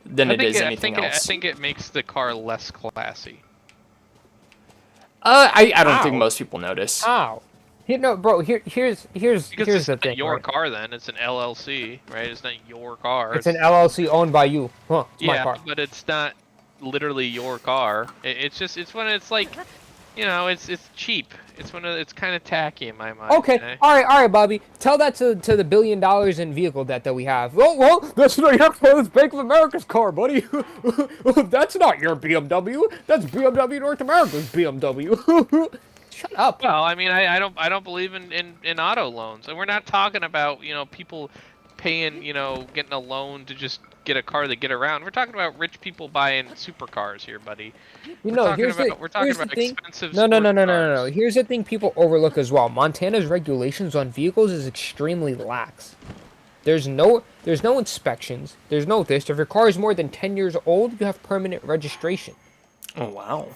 than it is anything else. I think it makes the car less classy. I don't think most people notice. Ow. Bro. Here's Because it's the not thing. your right? car, then it's an LLC, right? It's not your car. It's an LLC owned by you. Huh? It's my Yeah, car. but it's not literally your car. It's when it's like, it's cheap. It's kind of tacky in my mind. Okay, all right, Bobby. Tell that to the $1 billion in vehicle debt that we have. Well, that's not your car. That's Bank of America's car, buddy. That's not your BMW. That's BMW North America's BMW. Shut up. Well, I mean, I don't believe in auto loans, and we're not talking about people paying getting a loan to just get a car to get around. We're talking about rich people buying supercars here, buddy. We're talking about expensive. No. Here's the thing people overlook as well. Montana's regulations on vehicles is extremely lax. There's no inspections. There's no this. If your car is more than 10 years old, you have permanent registration. Oh wow.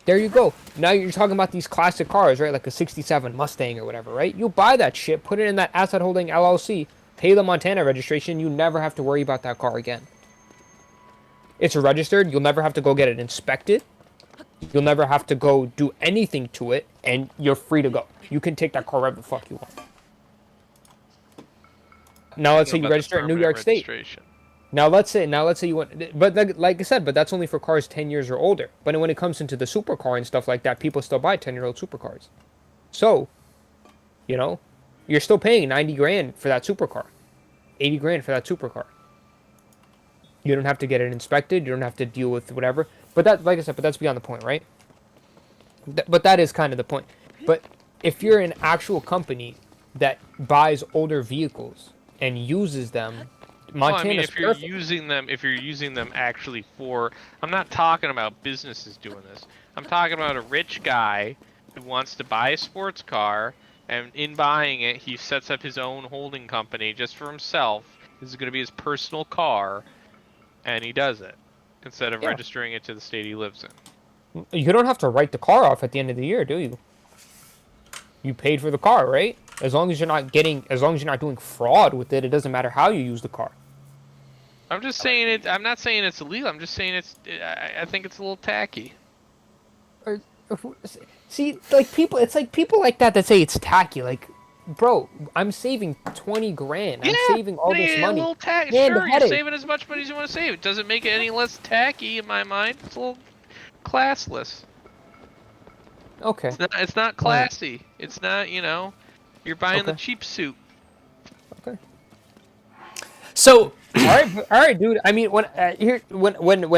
There you go. Now you're talking about these classic cars, right? Like a 67 Mustang or whatever, right? You buy that shit, put it in that asset holding LLC, pay the Montana registration, you never have to worry about that car again. It's registered, you'll never have to go get it inspected. You'll never have to go do anything to it, and you're free to go. You can take that car wherever the fuck you want. Now let's say you register in New York State. Now let's say you want, but like I said, but that's only for cars 10 years or older. But when it comes into the supercar and stuff like that, people still buy 10-year-old supercars. So, you're still paying 90 grand for that supercar, 80 grand for that supercar. You don't have to get it inspected. You don't have to deal with whatever. But that, like I said, but that's beyond the point, right? But that is kind of the point. But if you're an actual company that buys older vehicles and uses them. Montana's if you're using them actually for, I'm not talking about businesses doing this. I'm talking about a rich guy who wants to buy a sports car, and in buying it, he sets up his own holding company just for himself. This is going to be his personal car, and he does it instead of registering it to the state he lives in. You don't have to write the car off at the end of the year, do you? You paid for the car, right? As long as you're not doing fraud with it, it doesn't matter how you use the car. I'm just saying it. I'm not saying it's illegal. I'm just saying I think it's a little tacky. See, like people, it's like people like that say it's tacky. Like, bro, I'm saving 20 grand. I'm saving all this money. A little tacky. Sure, you're saving as much money as you want to save. It doesn't make it any less tacky in my mind. It's a little classless. Okay. It's not classy. It's not. You're buying the cheap suit. Okay. So. all right, dude. I mean, when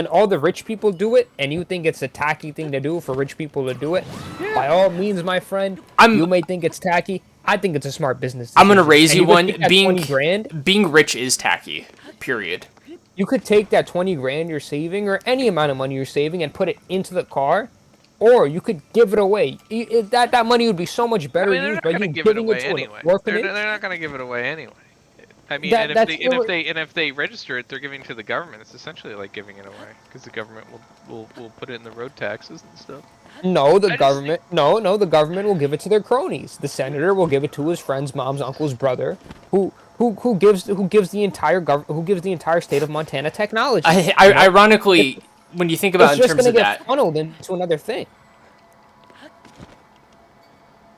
all the rich people do it, and you think it's a tacky thing to do for rich people to do it, by all means, my friend, you may think it's tacky. I think it's a smart business decision. I'm gonna raise you one. Being rich is tacky. Period. You could take that 20 grand you're saving, or any amount of money you're saving, and put it into the car, or you could give it away. That money would be so much better used by you giving it to an orphanage. They're not gonna give it away anyway. I mean, if they register it, they're giving it to the government. It's essentially like giving it away because the government will put it in the road taxes and stuff. No, the government will give it to their cronies. The senator will give it to his friend's mom's uncle's brother, who gives the entire state of Montana technology. Ironically, when you think about it in terms of that, it's just gonna get funneled into another thing.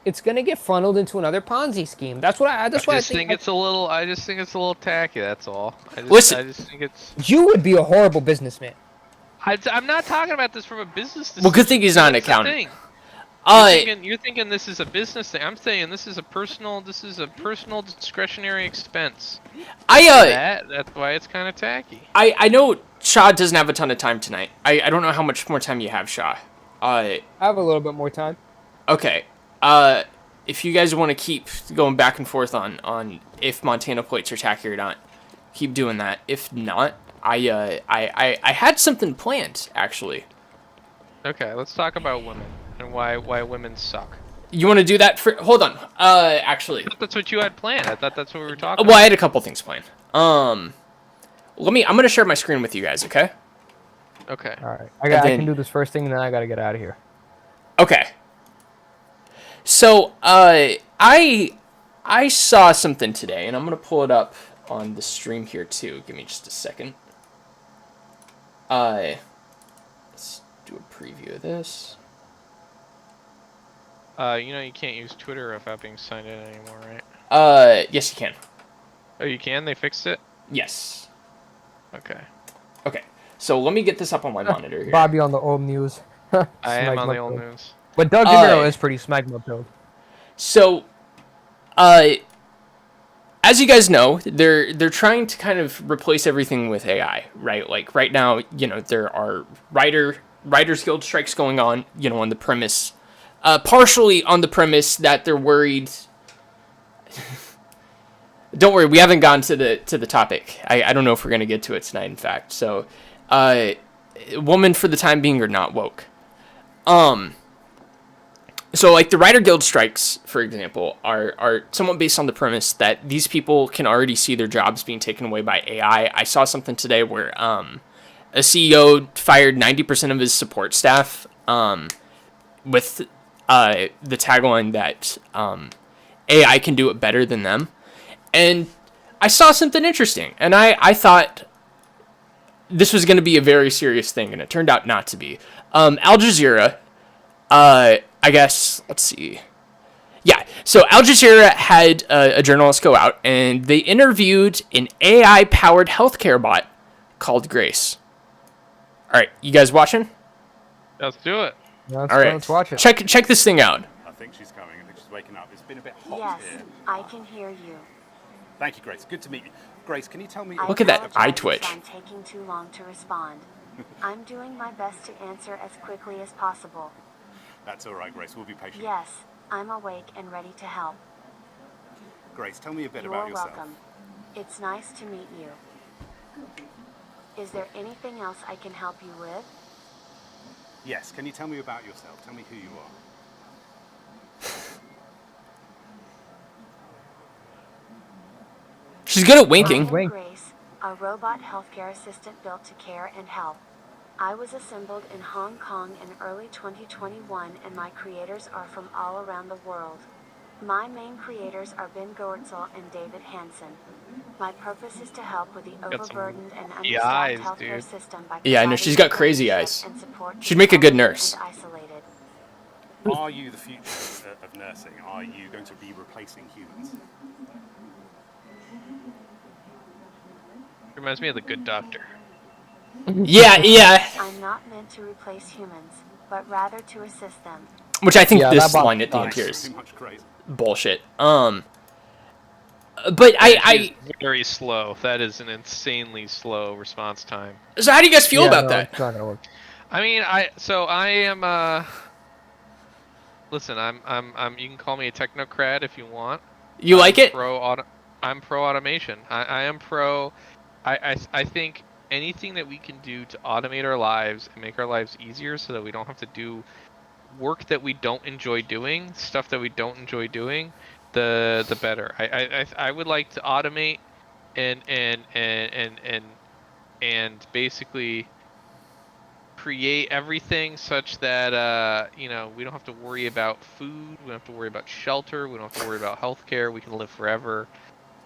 It's gonna get funneled into another Ponzi scheme. That's why I think it's a little. I just think it's a little tacky. That's all. I just think it's. You would be a horrible businessman. I'm not talking about this from a business. Well, good thing he's not an accountant. You're thinking this is a business thing. I'm saying this is a personal discretionary expense. That's why it's kind of tacky. I know Shaw doesn't have a ton of time tonight. I don't know how much more time you have, Shaw. I have a little bit more time. Okay. If you guys want to keep going back and forth on if Montana plates are tacky or not, keep doing that. If not, I had something planned actually. Okay, let's talk about women and why women suck. You want to do that for? Hold on. Actually, I thought that's what you had planned. I thought that's what we were talking well, I had a couple things planned. I'm gonna share my screen with you guys. Okay. about. Okay. All right, And I then- can do this first thing, and then I gotta get out of here. Okay. So, I saw something today, and I'm gonna pull it up on the stream here too. Give me just a second. Let's do a preview of this. You know you can't use Twitter without being signed in anymore, right? Yes, you can. Oh, you can? They fixed it? Yes. Okay. Okay. So let me get this up on my monitor here. Bobby on the old news. I am on Smegma the old pilled. news. But Doug DeMiro is pretty smegma pilled. So, as you guys know, they're trying to kind of replace everything with AI, right? Like right now, there are writers guild strikes going on, on the premise, partially on the premise that they're worried. Don't worry, we haven't gone to the topic. I don't know if we're gonna get to it tonight. In fact, so, women for the time being are not woke. So, like, the Writer Guild strikes, for example, are somewhat based on the premise that these people can already see their jobs being taken away by AI. I saw something today where a CEO fired 90% of his support staff with the tagline that AI can do it better than them. And I saw something interesting, and I thought this was going to be a very serious thing, and it turned out not to be. Al Jazeera... I guess, let's see. Yeah, so Al Jazeera had a journalist go out, and they interviewed an AI-powered healthcare bot called Grace. All right, you guys watching? Let's do it. Let's, All right, let's watch it. check this thing out. I think she's coming. I think she's waking up. It's been a bit hot Yes, here. I can hear you. Thank you, Grace. Good to meet you. Grace, can you tell me... I Look at that apologize eye if twitch. I'm taking too long to respond. I'm doing my best to answer as quickly as possible. That's all right, Grace. We'll be patient. Yes, I'm awake and ready to help. Grace, tell me a bit You're about yourself. welcome. It's nice to meet you. Is there anything else I can help you with? Yes, can you tell me about yourself? Tell me who you are. She's good at winking. I'm Wink. Grace, a robot healthcare assistant built to care and help. I was assembled in Hong Kong in early 2021, and my creators are from all around the world. My main creators are Ben Goertzel and David Hansen. My purpose is to help with the Got some overburdened and funky understaffed eyes, healthcare dude. system by Yeah, I know, providing she's got crazy mentorship eyes. and support to She'd make a good the nurse. and isolated. Are you the future of nursing? Are you going to be replacing humans? Reminds me of the Good Doctor. Yeah. I'm not meant to replace humans, but rather to assist them. Which I think Yeah, this that bot line at the end sucks. here Thanks is very much, Grace. bullshit. But I Very slow. That is an insanely slow response time. so how do you guys feel Yeah, about no, that? It's not gonna work. I mean, I am. Listen, I'm. You can call me a technocrat if you want. You like it? I'm pro automation. I am pro. I think anything that we can do to automate our lives and make our lives easier, so that we don't have to do work that we don't enjoy doing, stuff that we don't enjoy doing, the better. I would like to automate and basically create everything such that we don't have to worry about food, we don't have to worry about shelter, we don't have to worry about healthcare. We can live forever.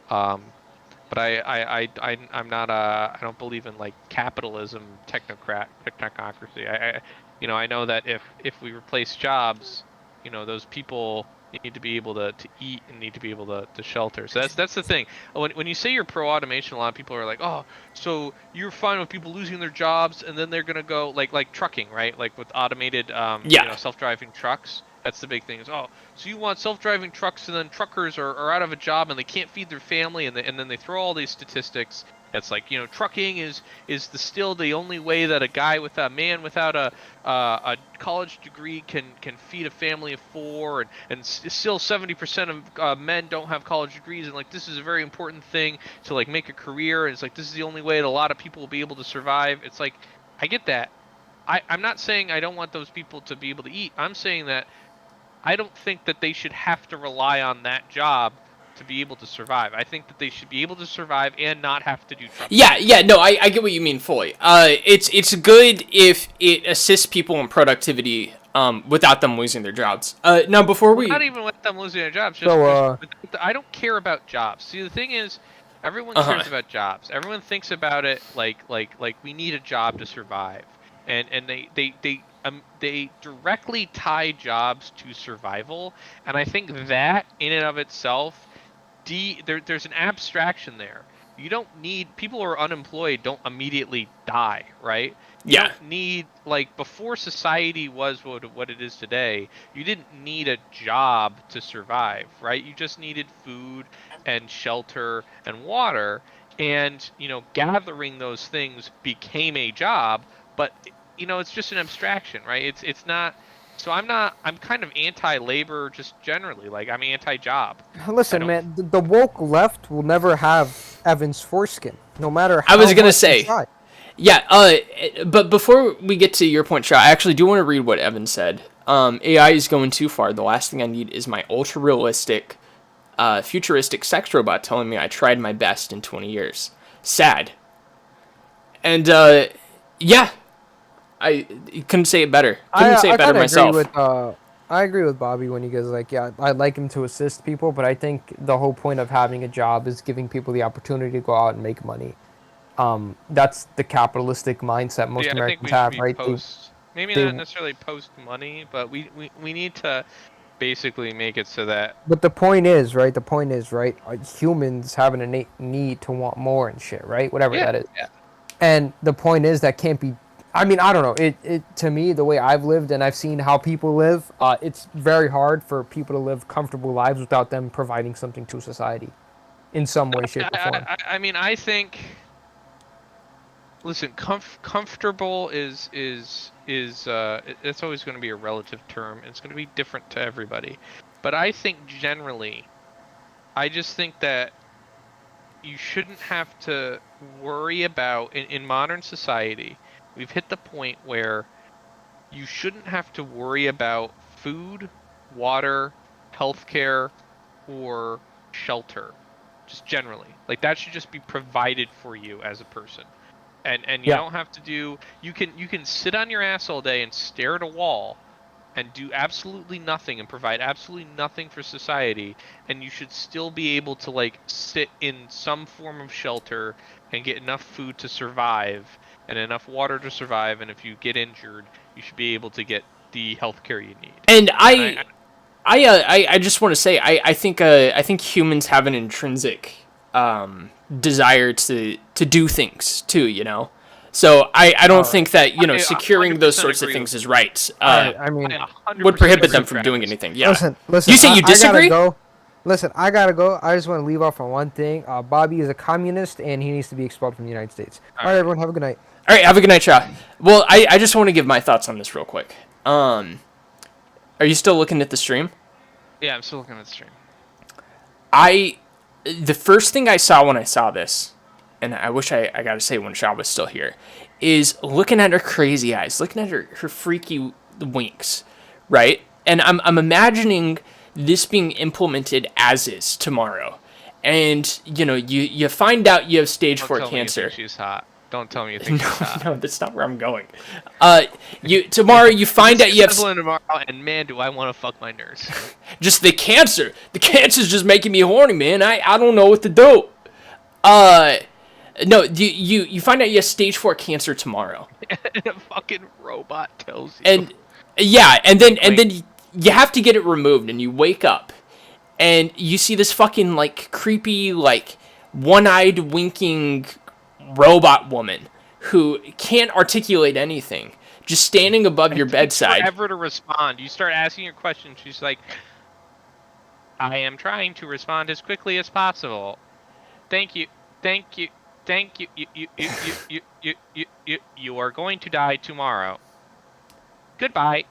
But I'm not I don't believe in like capitalism, technocracy. I know that if we replace jobs, those people need to be able to eat and need to be able to shelter. So that's the thing. When you say you're pro automation, a lot of people are like, oh, so you're fine with people losing their jobs and then they're gonna go like trucking, right? Like with automated self-driving trucks. That's the big thing is, oh, so you want self-driving trucks and then truckers are out of a job and they can't feed their family and then they throw all these statistics It's like, trucking is still the only way that a man without a college degree can feed a family of 4, and still 70% of men don't have college degrees, and like this is a very important thing to like make a career, and it's like this is the only way that a lot of people will be able to survive. It's like, I get that. I'm not saying I don't want those people to be able to eat. I'm saying that I don't think that they should have to rely on that job to be able to survive. I think that they should be able to survive and not have to do trucking. Yeah, no, I get what you mean fully. It's good if it assists people in productivity, without them losing their jobs. Now before we, Not even with them losing their jobs. I don't care about jobs. See, the thing is, everyone cares about jobs. Everyone thinks about it like we need a job to survive, and they directly tie jobs to survival, and I think that in and of itself, there's an abstraction there. You don't need people who are unemployed don't immediately die, right? You don't need, like, before society was what it is today, you didn't need a job to survive, right? You just needed food and shelter and water, and gathering those things became a job, but it's just an abstraction, right? It's not. So I'm kind of anti-labor just generally. Like, I'm anti-job. Listen, man, the woke left will never have Evan's foreskin, no matter how I was gonna much say, they try. yeah, but before we get to your point, Shaw, I actually do want to read what Evan said. AI is going too far. The last thing I need is my ultra-realistic, futuristic sex robot telling me I tried my best in 20 years. Sad. And, yeah. I couldn't say it better. Couldn't say it better myself. I agree with Bobby when he goes like, yeah, I'd like him to assist people, but I think the whole point of having a job is giving people the opportunity to go out and make money. That's the capitalistic mindset most Americans have, right? Maybe not necessarily post money, but we need to basically make it so that. But the point is, right? Humans have an innate need to want more and shit, right? Whatever that is. Yeah. And the point is that can't be. I mean, I don't know. It to me, the way I've lived and I've seen how people live, it's very hard for people to live comfortable lives without them providing something to society, in some way, shape, or form. I mean, I think. Listen, comfortable is it's always going to be a relative term. It's going to be different to everybody, but I think generally, I just think that you shouldn't have to worry about in modern society. We've hit the point where you shouldn't have to worry about food, water, healthcare, or shelter, just generally. Like, that should just be provided for you as a person. And you don't have to do. You can sit on your ass all day and stare at a wall, and do absolutely nothing and provide absolutely nothing for society, and you should still be able to like sit in some form of shelter and get enough food to survive and enough water to survive. And if you get injured, you should be able to get the healthcare you need. And I just want to say I think humans have an intrinsic desire to do things too, so I don't think that securing those sorts of things is right. I mean, would prohibit them from doing anything. Yeah. Listen. You say you disagree? I gotta go. Listen, I gotta go. I just want to leave off on one thing. Bobby is a communist and he needs to be expelled from the United States. All right, everyone, have a good night. All right, have a good night, Shaw. Well, I just want to give my thoughts on this real quick. Are you still looking at the stream? Yeah, I'm still looking at the stream. The first thing I saw when I saw this, and I wish I gotta say when Shaw was still here, is looking at her crazy eyes, looking at her freaky winks, right? And I'm imagining this being implemented as is tomorrow, and you find out you have stage 4 cancer. You think she's hot. Don't tell me you think she's hot. No, that's not where I'm going. Tomorrow you find out you have tomorrow, and man, do I want to fuck my nurse. Just the cancer. The cancer's just making me horny, man. I don't know what to do. No, you find out you have stage 4 cancer tomorrow. And a fucking robot tells you. And yeah, and then you have to get it removed, and you wake up, and you see this fucking like creepy like one-eyed winking robot woman who can't articulate anything, just standing above your bedside. Forever to respond. You start asking your question. She's like, "I am trying to respond as quickly as possible. Thank you. thank you. You are going to die tomorrow. Goodbye.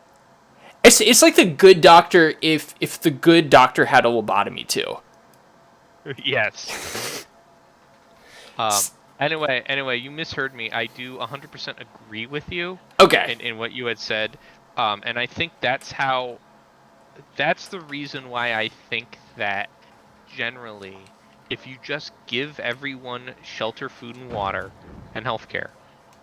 It's like the Good Doctor if the Good Doctor had a lobotomy too. Yes. Anyway, you misheard me. I do 100% agree with you. Okay. In what you had said, and I think that's the reason why I think that generally, if you just give everyone shelter, food, and water, and healthcare,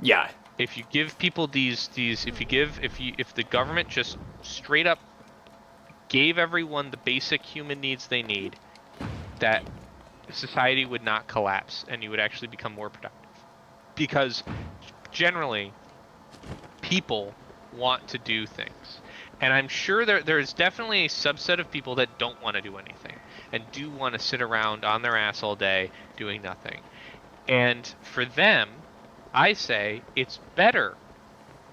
Yeah. if you give people if the government just straight up gave everyone the basic human needs they need, that society would not collapse and you would actually become more productive. Because generally, people want to do things. And I'm sure there's definitely a subset of people that don't want to do anything and do want to sit around on their ass all day doing nothing. And for them, I say it's better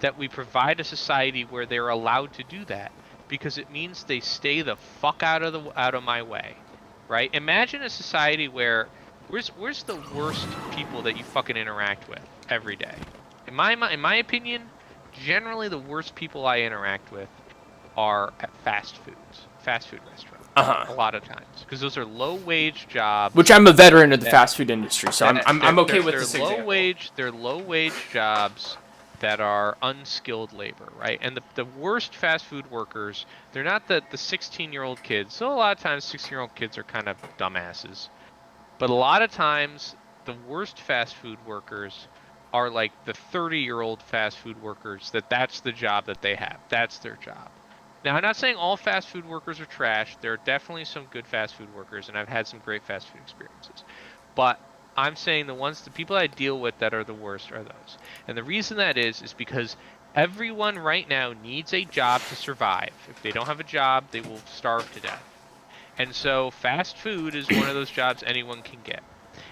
that we provide a society where they're allowed to do that, because it means they stay the fuck out of my way, right? Imagine a society where where's the worst people that you fucking interact with every day? In my opinion, generally the worst people I interact with are at fast food restaurants. A lot of times, because those are low wage jobs. Which I'm a veteran of the fast food industry, so I'm okay with this low example. They're low wage jobs that are unskilled labor, right? And the worst fast food workers, they're not the 16-year-old kids. So a lot of times 16-year-old kids are kind of dumbasses. But a lot of times the worst fast food workers are like the 30-year-old fast food workers that's the job that they have. That's their job. Now, I'm not saying all fast food workers are trash. There are definitely some good fast food workers, and I've had some great fast food experiences. But I'm saying the people I deal with that are the worst are those. And the reason that is because everyone right now needs a job to survive. If they don't have a job, they will starve to death. And so fast food is one of those jobs anyone can get.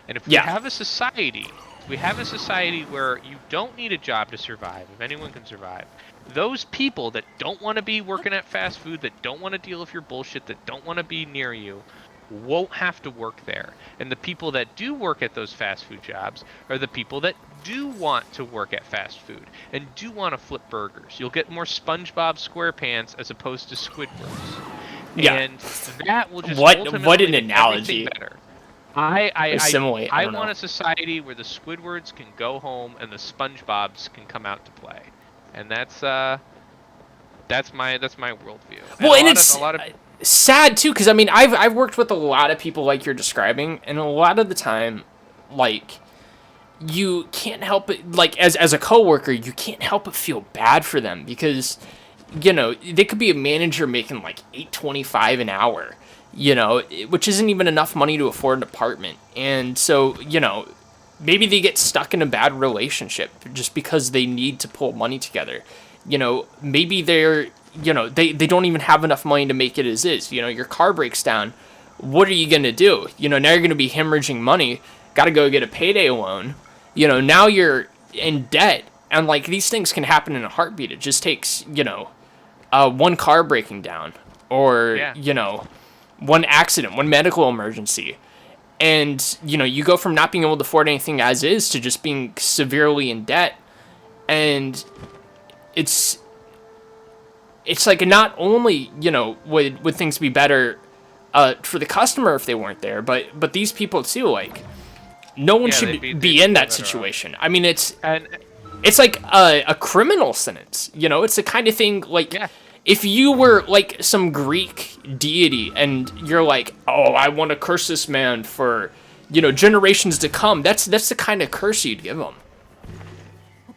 And if we have a society where you don't need a job to survive, if anyone can survive, those people that don't want to be working at fast food, that don't want to deal with your bullshit, that don't want to be near you, won't have to work there. And the people that do work at those fast food jobs are the people that do want to work at fast food and do want to flip burgers. You'll get more SpongeBob SquarePants as opposed to Squidwards. Yeah. And that will just what ultimately an make analogy. everything better. I don't want know. a society where the Squidwards can go home and the SpongeBobs can come out to play, and that's my worldview. Well, and it's sad too, because I mean, I've worked with a lot of people like you're describing, and a lot of the time, like, you can't help it, like, as a coworker, you can't help but feel bad for them, because, you know, they could be a manager making like $8.25 an hour, you know, which isn't even enough money to afford an apartment. And so, you know, maybe they get stuck in a bad relationship just because they need to pull money together. You know, maybe they're, you know, they don't even have enough money to make it as is. You know, your car breaks down. What are you going to do? You know, now you're going to be hemorrhaging money. Got to go get a payday loan. You know, now you're in debt. And, like, these things can happen in a heartbeat. It just takes, you know, one car breaking down, or, you know, one accident, one medical emergency. And, you know, you go from not being able to afford anything as is to just being severely in debt. And it's like, not only, you know, would things be better for the customer if they weren't there, but these people too, like, no one should be in that situation. I mean, it's like a criminal sentence, you know? It's the kind of thing, like, if you were, like, some Greek deity and you're like, oh, I want to curse this man for, you know, generations to come, that's the kind of curse you'd give him.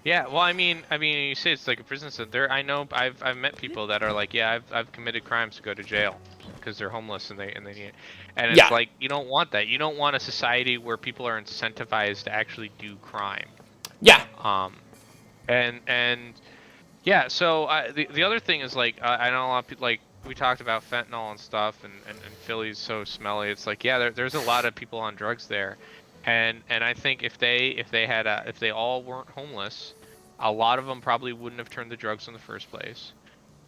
Yeah, well, I mean, you say it's like a prison sentence. I know I've met people that are like, yeah, I've committed crimes to go to jail because they're homeless and they need it. And it's like, you don't want that. You don't want a society where people are incentivized to actually do crime. Yeah. And yeah, so the other thing is, like, I know a lot of people, like, we talked about fentanyl and stuff, and Philly's so smelly. It's like, yeah, there's a lot of people on drugs there. And I think if they all weren't homeless, a lot of them probably wouldn't have turned to drugs in the first place.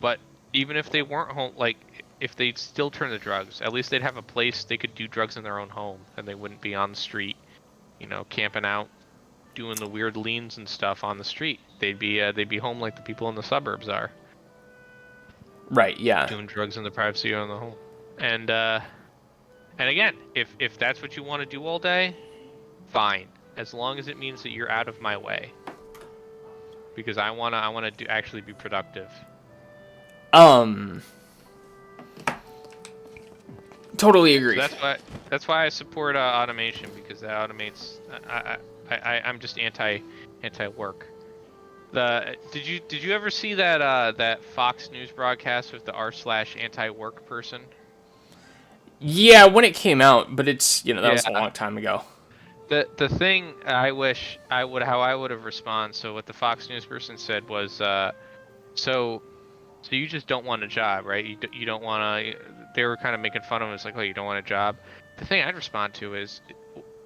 But even if they weren't like, if they still turned to drugs, at least they'd have a place they could do drugs in their own home, and they wouldn't be on the street, you know, camping out doing the weird leans and stuff on the street. They'd be home like the people in the suburbs are, Right, yeah. doing drugs in the privacy of the home. And again, if that's what you want to do all day, fine, as long as it means that you're out of my way, because I wanna actually be productive. Totally agree. So that's why I support automation, because that automates. I'm just anti work. Did you ever see that Fox News broadcast with the r/anti-work person? Yeah, when it came out, but it's, that was a long time ago. The thing I wish how I would have responded. So what the Fox News person said was, so you just don't want a job, right? You don't want to. They were kind of making fun of him. It's like, oh, you don't want a job. The thing I'd respond to is,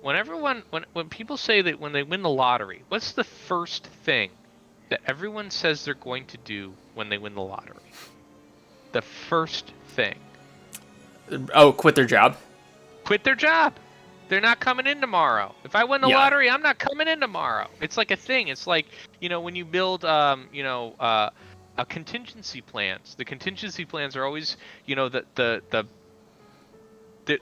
when people say that when they win the lottery, what's the first thing that everyone says they're going to do when they win the lottery? The first thing. Oh, quit their job? Quit their job. They're not coming in tomorrow. If I win the lottery, I'm not coming in tomorrow. It's like a thing. It's like, when you build, contingency plans. The contingency plans are always,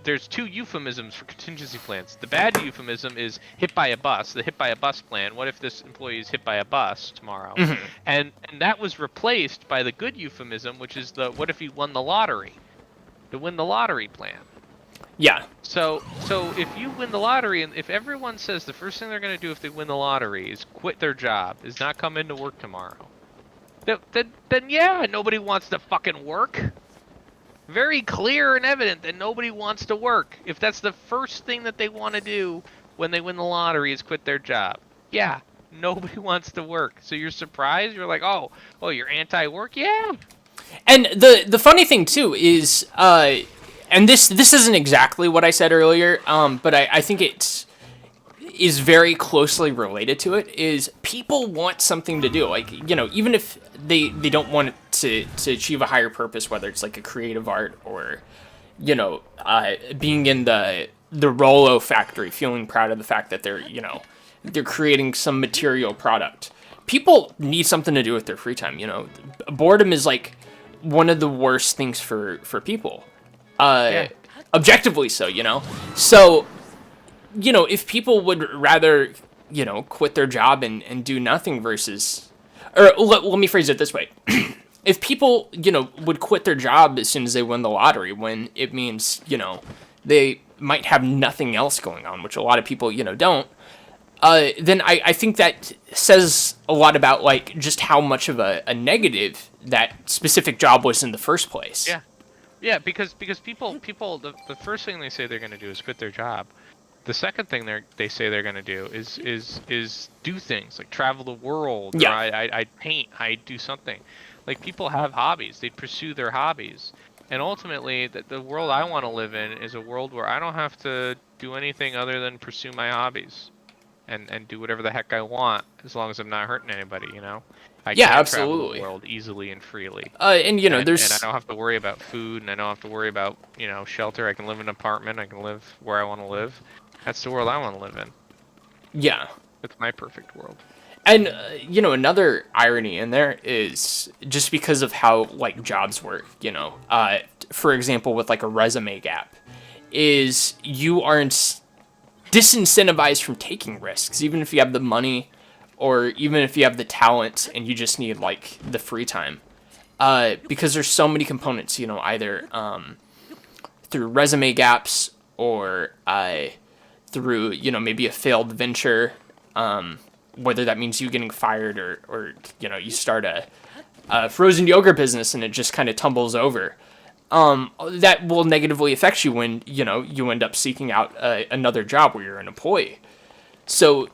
there's two euphemisms for contingency plans. The bad euphemism is hit by a bus, the hit by a bus plan. What if this employee is hit by a bus tomorrow? Mm-hmm. And that was replaced by the good euphemism, which is the what if he won the lottery? The win the lottery plan. Yeah. So if you win the lottery, and if everyone says the first thing they're going to do if they win the lottery is quit their job, is not come into work tomorrow, then yeah, nobody wants to fucking work. Very clear and evident that nobody wants to work. If that's the first thing that they want to do when they win the lottery is quit their job. Yeah, nobody wants to work. So you're surprised? You're like, oh, you're anti-work? Yeah. And the funny thing too is, and this isn't exactly what I said earlier, but I think it is very closely related to it, is people want something to do. Like, even if they don't want to achieve a higher purpose, whether it's like a creative art or, being in the Rolo factory, feeling proud of the fact that they're creating some material product. People need something to do with their free time, Boredom is like one of the worst things for people. Objectively so, So, if people would rather, quit their job and do nothing versus... Or let me phrase it this way. If people, would quit their job as soon as they win the lottery, when it means, they might have nothing else going on, which a lot of people, don't, then I think that says a lot about, like, just how much of a negative that specific job was in the first place. Yeah. Yeah, because people the first thing they say they're going to do is quit their job. The second thing they say they're going to do is do things like travel the world. Yeah. Or I paint. I do something. Like, people have hobbies. They pursue their hobbies. And ultimately, the world I want to live in is a world where I don't have to do anything other than pursue my hobbies and do whatever the heck I want, as long as I'm not hurting anybody, I can absolutely. travel the world easily and freely. And there's... And I don't have to worry about food, and I don't have to worry about, shelter. I can live in an apartment. I can live where I want to live. That's the world I want to live in. Yeah. It's my perfect world. And, another irony in there is just because of how, like, jobs work, for example, with, like, a resume gap, is you are disincentivized from taking risks, even if you have the money or even if you have the talent and you just need, like, the free time. Because there's so many components, either through resume gaps or through, maybe a failed venture, whether that means you getting fired or you start a frozen yogurt business and it just kind of tumbles over. That will negatively affect you when, you end up seeking out another job where you're an employee. So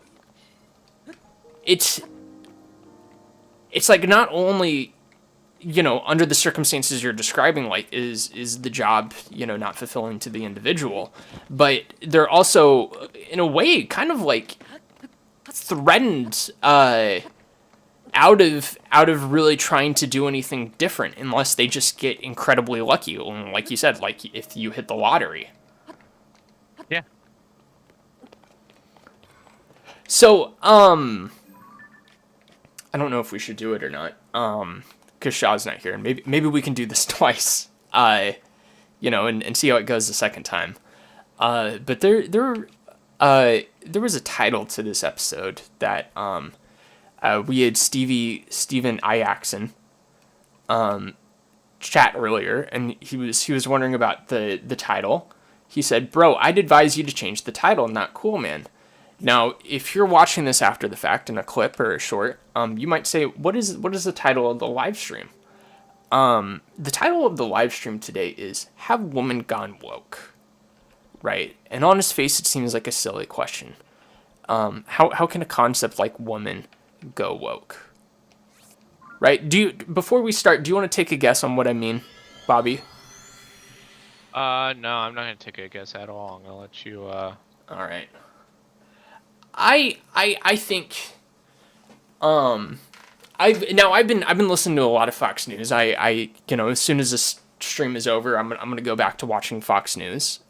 it's like, not only, under the circumstances you're describing, like, is the job, not fulfilling to the individual, but they're also, in a way, kind of like threatened out of really trying to do anything different, unless they just get incredibly lucky. Like you said, like if you hit the lottery. Yeah. So, I don't know if we should do it or not. Because Shaw's not here, and maybe we can do this twice. And see how it goes the second time. But there was a title to this episode that we had Steven Iackson chat earlier, and he was wondering about the title. He said, "Bro, I'd advise you to change the title. Not cool, man." Now, if you're watching this after the fact in a clip or a short, you might say, "What is the title of the live stream?" The title of the live stream today is "Have Women Gone Woke?" Right? And on his face, it seems like a silly question. How can a concept like woman go woke? Right? Before we start, do you want to take a guess on what I mean, Bobby? No, I'm not gonna take a guess at all. I'm gonna let you. All right. I think. I've been listening to a lot of Fox News. I as soon as this stream is over, I'm gonna go back to watching Fox News.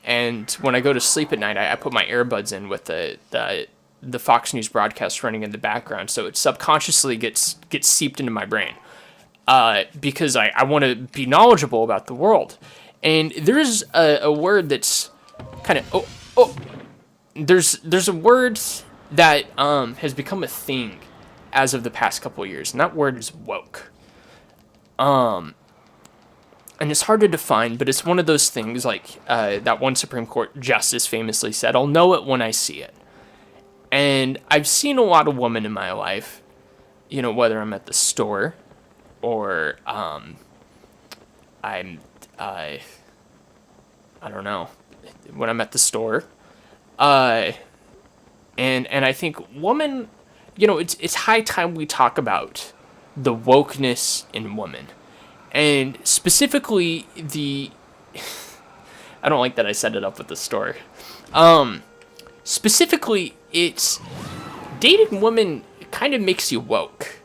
And when I go to sleep at night, I put my earbuds in with the Fox News broadcast running in the background, so it subconsciously gets seeped into my brain. Because I want to be knowledgeable about the world. And there's a word that's kind of there's a word that has become a thing as of the past couple of years, and that word is woke. And it's hard to define, but it's one of those things like that one Supreme Court justice famously said, "I'll know it when I see it." And I've seen a lot of women in my life, whether I'm at the store or I don't know, when I'm at the store. And I think woman, it's high time we talk about the wokeness in women. And specifically I don't like that I set it up with the store. Specifically, it's dating women kind of makes you woke,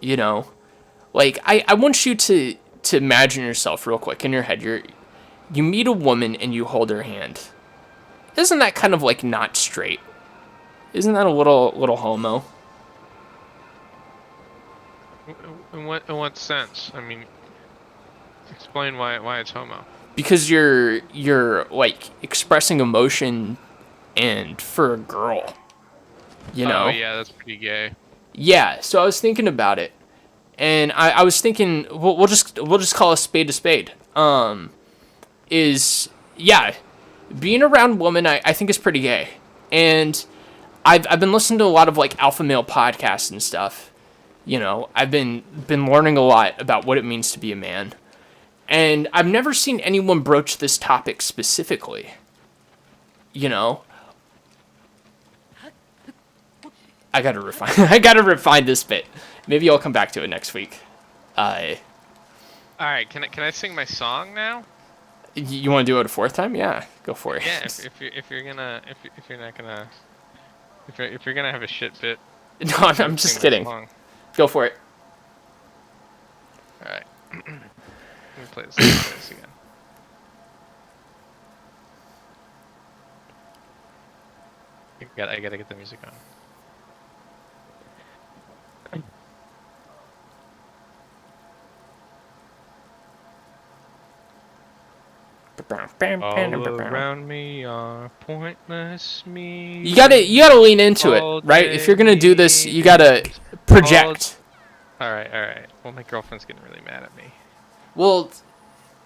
Like, I want you to imagine yourself real quick in your head. You meet a woman and you hold her hand. Isn't that kind of like not straight? Isn't that a little homo? In what sense? I mean, explain why it's homo. Because you're like expressing emotion and for a girl. Oh yeah, that's pretty gay. Yeah, so I was thinking about it. And I was thinking we'll just call a spade. Being around women I think is pretty gay. And I've been listening to a lot of like alpha male podcasts and stuff. I've been learning a lot about what it means to be a man. And I've never seen anyone broach this topic specifically. I gotta refine this bit. Maybe I'll come back to it next week. All right, can I sing my song now? You want to do it a fourth time? Yeah, go for it. Yeah, if you're gonna have a shit bit. No, I'm just kidding. Go for it. All right. Let me play this again. I gotta get the music on. All around me are pointless me. You gotta lean into it, right? If you're gonna do this, you gotta project. All right. Well, my girlfriend's getting really mad at me. Well,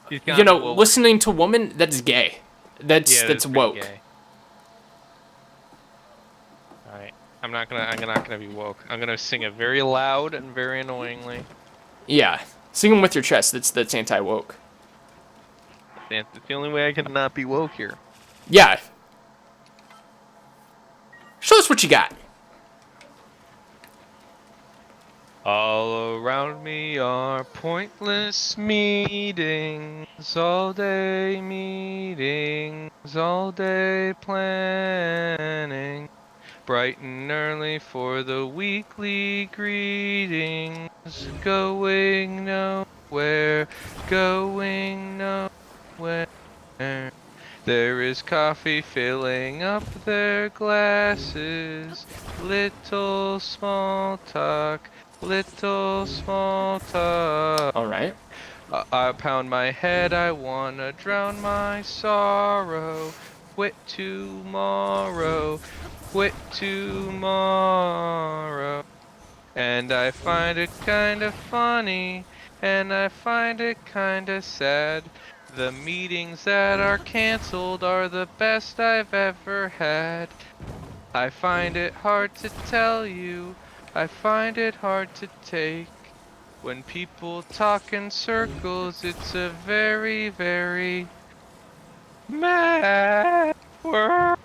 listening to women, that's gay. That's woke. Gay. All right, I'm not gonna be woke. I'm gonna sing it very loud and very annoyingly. Yeah, sing them with your chest. That's anti-woke. It's the only way I can not be woke here. Yeah. Show us what you got. All around me are pointless meetings, all day planning, bright and early for the weekly greetings, going nowhere, There is coffee filling up their glasses. Little small talk, little small talk. All right. I pound my head, I wanna drown my sorrow. Quit tomorrow, quit tomorrow. And I find it kinda funny, and I find it kinda sad. The meetings that are cancelled are the best I've ever had. I find it hard to tell you, I find it hard to take. When people talk in circles, it's a very, very mad world.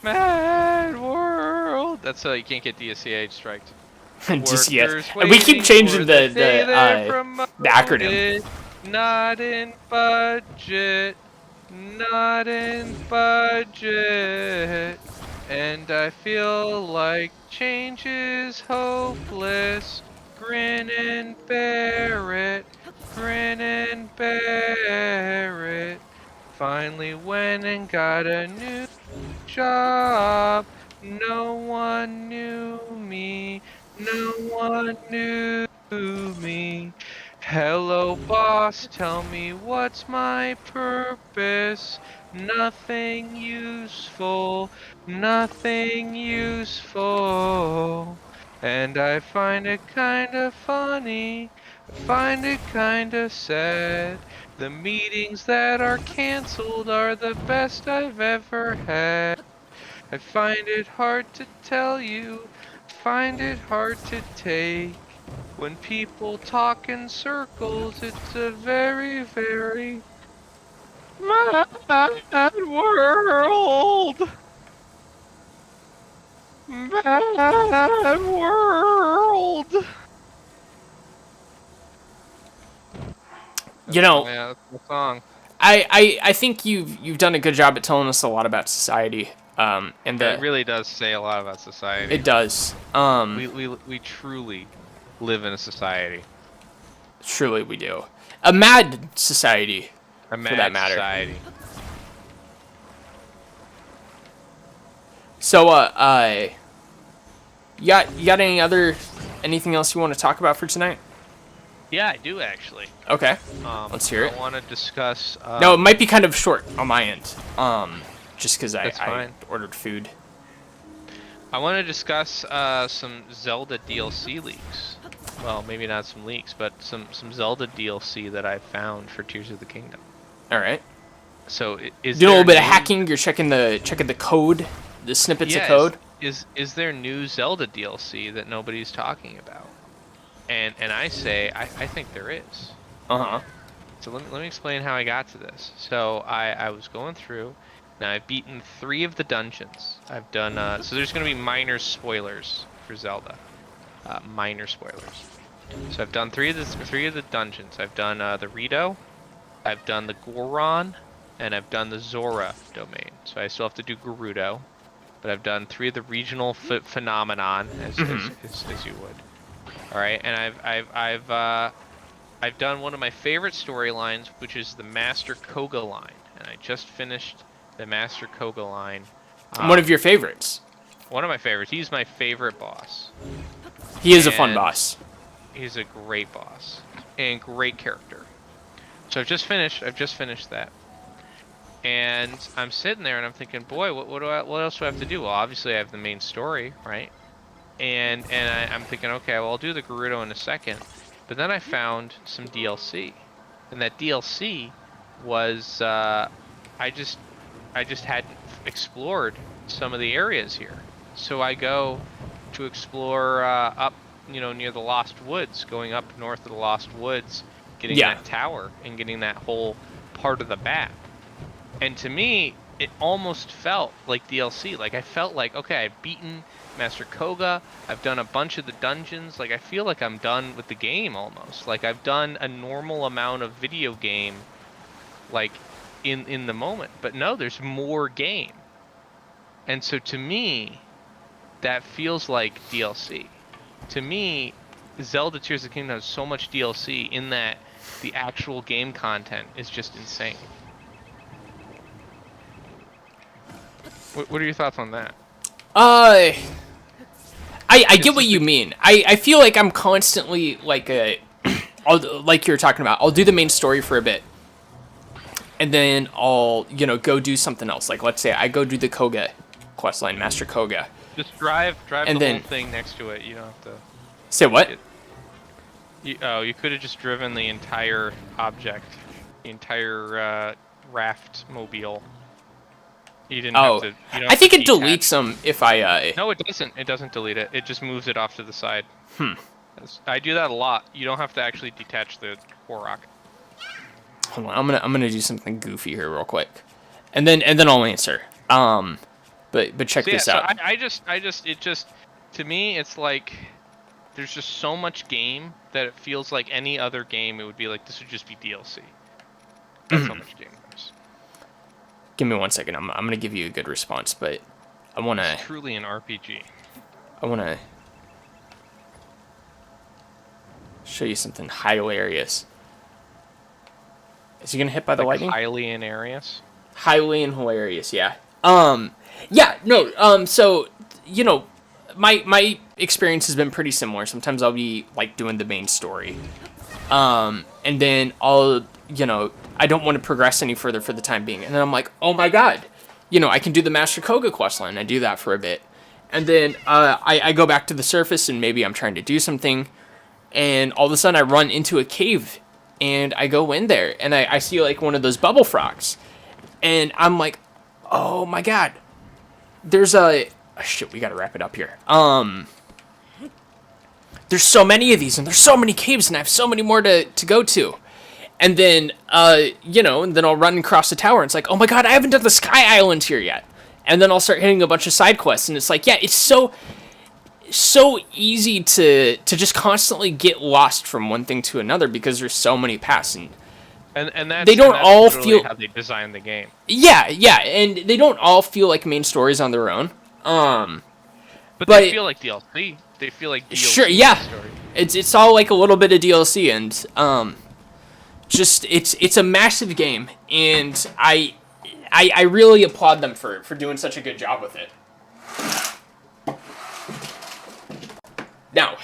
Mad world. That's how you can't get DSCH striked. Just yes. Workers And we keep waiting changing for the day they're the acronym. promoted. Not in budget. Not in budget. And I feel like change is hopeless. Grin and bear it. Grin and bear it. Finally went and got a new job. No one knew me. No one knew me. Hello, boss. Tell me what's my purpose. Nothing useful. Nothing useful. And I find it kinda funny. I find it kinda sad. The meetings that are cancelled are the best I've ever had. I find it hard to tell you, find it hard to take. When people talk in circles, it's a very, very mad world. Mad world. You know, Yeah, that's the song. I think you've done a good job at telling us a lot about society. And It really does say a lot about society. it does. We truly live in a society. Truly we do. A mad society. A mad For that matter. society. So you got anything else you want to talk about for tonight? Yeah, I do actually. Okay. Let's hear it. I want to discuss. No, it might be kind of short on my end. Just because I fine. ordered food. I want to discuss some Zelda DLC leaks. Well, maybe not some leaks, but some Zelda DLC that I found for Tears of the Kingdom. All right. So is Do a there little bit of new- hacking. You're checking the code, the snippets of code. Is there new Zelda DLC that nobody's talking about? And I say I think there is. Uh-huh. So let me explain how I got to this. So I was going through. Now I've beaten 3 of the dungeons. I've done so there's gonna be minor spoilers for Zelda. Minor spoilers. So I've done 3 of the dungeons. I've done the Rito, I've done the Goron, and I've done the Zora domain. So I still have to do Gerudo, but I've done 3 of the regional phenomenon as you would. All right, and I've done one of my favorite storylines, which is the Master Koga line, and I just finished the Master Koga line. One of your favorites. One of my favorites. He's my favorite boss. He is a fun And boss. He's a great boss and great character. So I've just finished that, and I'm sitting there and I'm thinking, boy, what else do I have to do? Well, obviously I have the main story, right? And I'm thinking, okay, well, I'll do the Gerudo in a second. But then I found some DLC, and that DLC was I just hadn't explored some of the areas here. So I go to explore up, near the Lost Woods, going up north of the Lost Woods, getting that tower and getting that whole part of the map. And to me, it almost felt like DLC. Like I felt like, okay, I've beaten Master Koga, I've done a bunch of the dungeons, like I feel like I'm done with the game almost. Like I've done a normal amount of video game, like in the moment. But no, there's more game. And so to me, that feels like DLC. To me, Zelda Tears of the Kingdom has so much DLC in that the actual game content is just insane. What are your thoughts on that? I get what you mean. I feel like I'm constantly like like you're talking about. I'll do the main story for a bit, and then I'll go do something else. Like let's say I go do the Koga questline, Master Koga. Just drive and the then, whole thing next to it. You don't have to. Say what? You could have just driven the entire object, the entire raft mobile. You didn't have to. You don't I have think to it deletes them if I. No, it doesn't. It doesn't delete it. It just moves it off to the side. I do that a lot. You don't have to actually detach the Korok. Hold on, I'm gonna do something goofy here real quick, and then I'll answer. But check this out. So to me, it's like there's just so much game that it feels like any other game. It would be like this would just be DLC. That's how much game there's. Give me 1 second. I'm gonna give you a good response, but I wanna. It's truly an RPG. I wanna show you something hilarious. Is he gonna hit by the lightning? Highly in areas. Highly and hilarious, yeah. Yeah, no. So my experience has been pretty similar. Sometimes I'll be like doing the main story, and then I'll I don't want to progress any further for the time being, and then I'm like, oh my god, I can do the Master Koga questline. I do that for a bit, and then I go back to the surface, and maybe I'm trying to do something, and all of a sudden I run into a cave, and I go in there, and I see like one of those bubble frogs, and I'm like, oh my god, there's shit, we gotta wrap it up here. There's so many of these, and there's so many caves, and I have so many more to go to. And then, and then I'll run across the tower, and it's like, oh my god, I haven't done the Sky Island here yet. And then I'll start hitting a bunch of side quests, and it's like, yeah, it's so easy to just constantly get lost from one thing to another because there's so many paths, and that's, they don't all literally feel how they designed the game. Yeah, and they don't all feel like main stories on their own. But they feel like DLC. They feel like DLC. Sure, yeah. Story. It's all like a little bit of DLC, and just it's a massive game, and I really applaud them for doing such a good job with it. Now,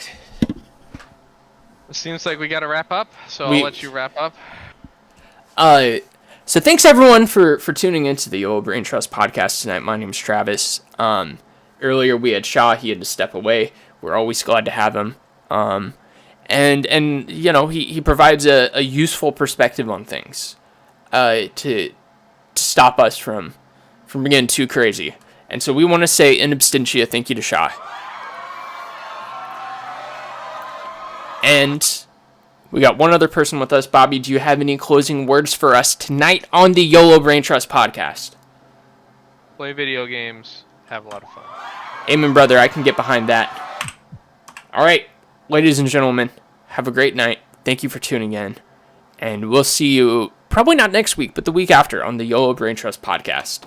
it seems like we got to wrap up, so I'll let you wrap up. So thanks everyone for tuning into the Yolo Braintrust podcast tonight. My name's Travis. Earlier we had Shaw. He had to step away. We're always glad to have him. And he provides a useful perspective on things to stop us from getting too crazy. And so we want to say in absentia thank you to Shaw. And we got one other person with us. Bobby, do you have any closing words for us tonight on the Yolo Braintrust podcast? Play video games. Have a lot of fun. Amen, brother. I can get behind that. All right, ladies and gentlemen, have a great night. Thank you for tuning in. And we'll see you probably not next week, but the week after on the Yolo Braintrust podcast.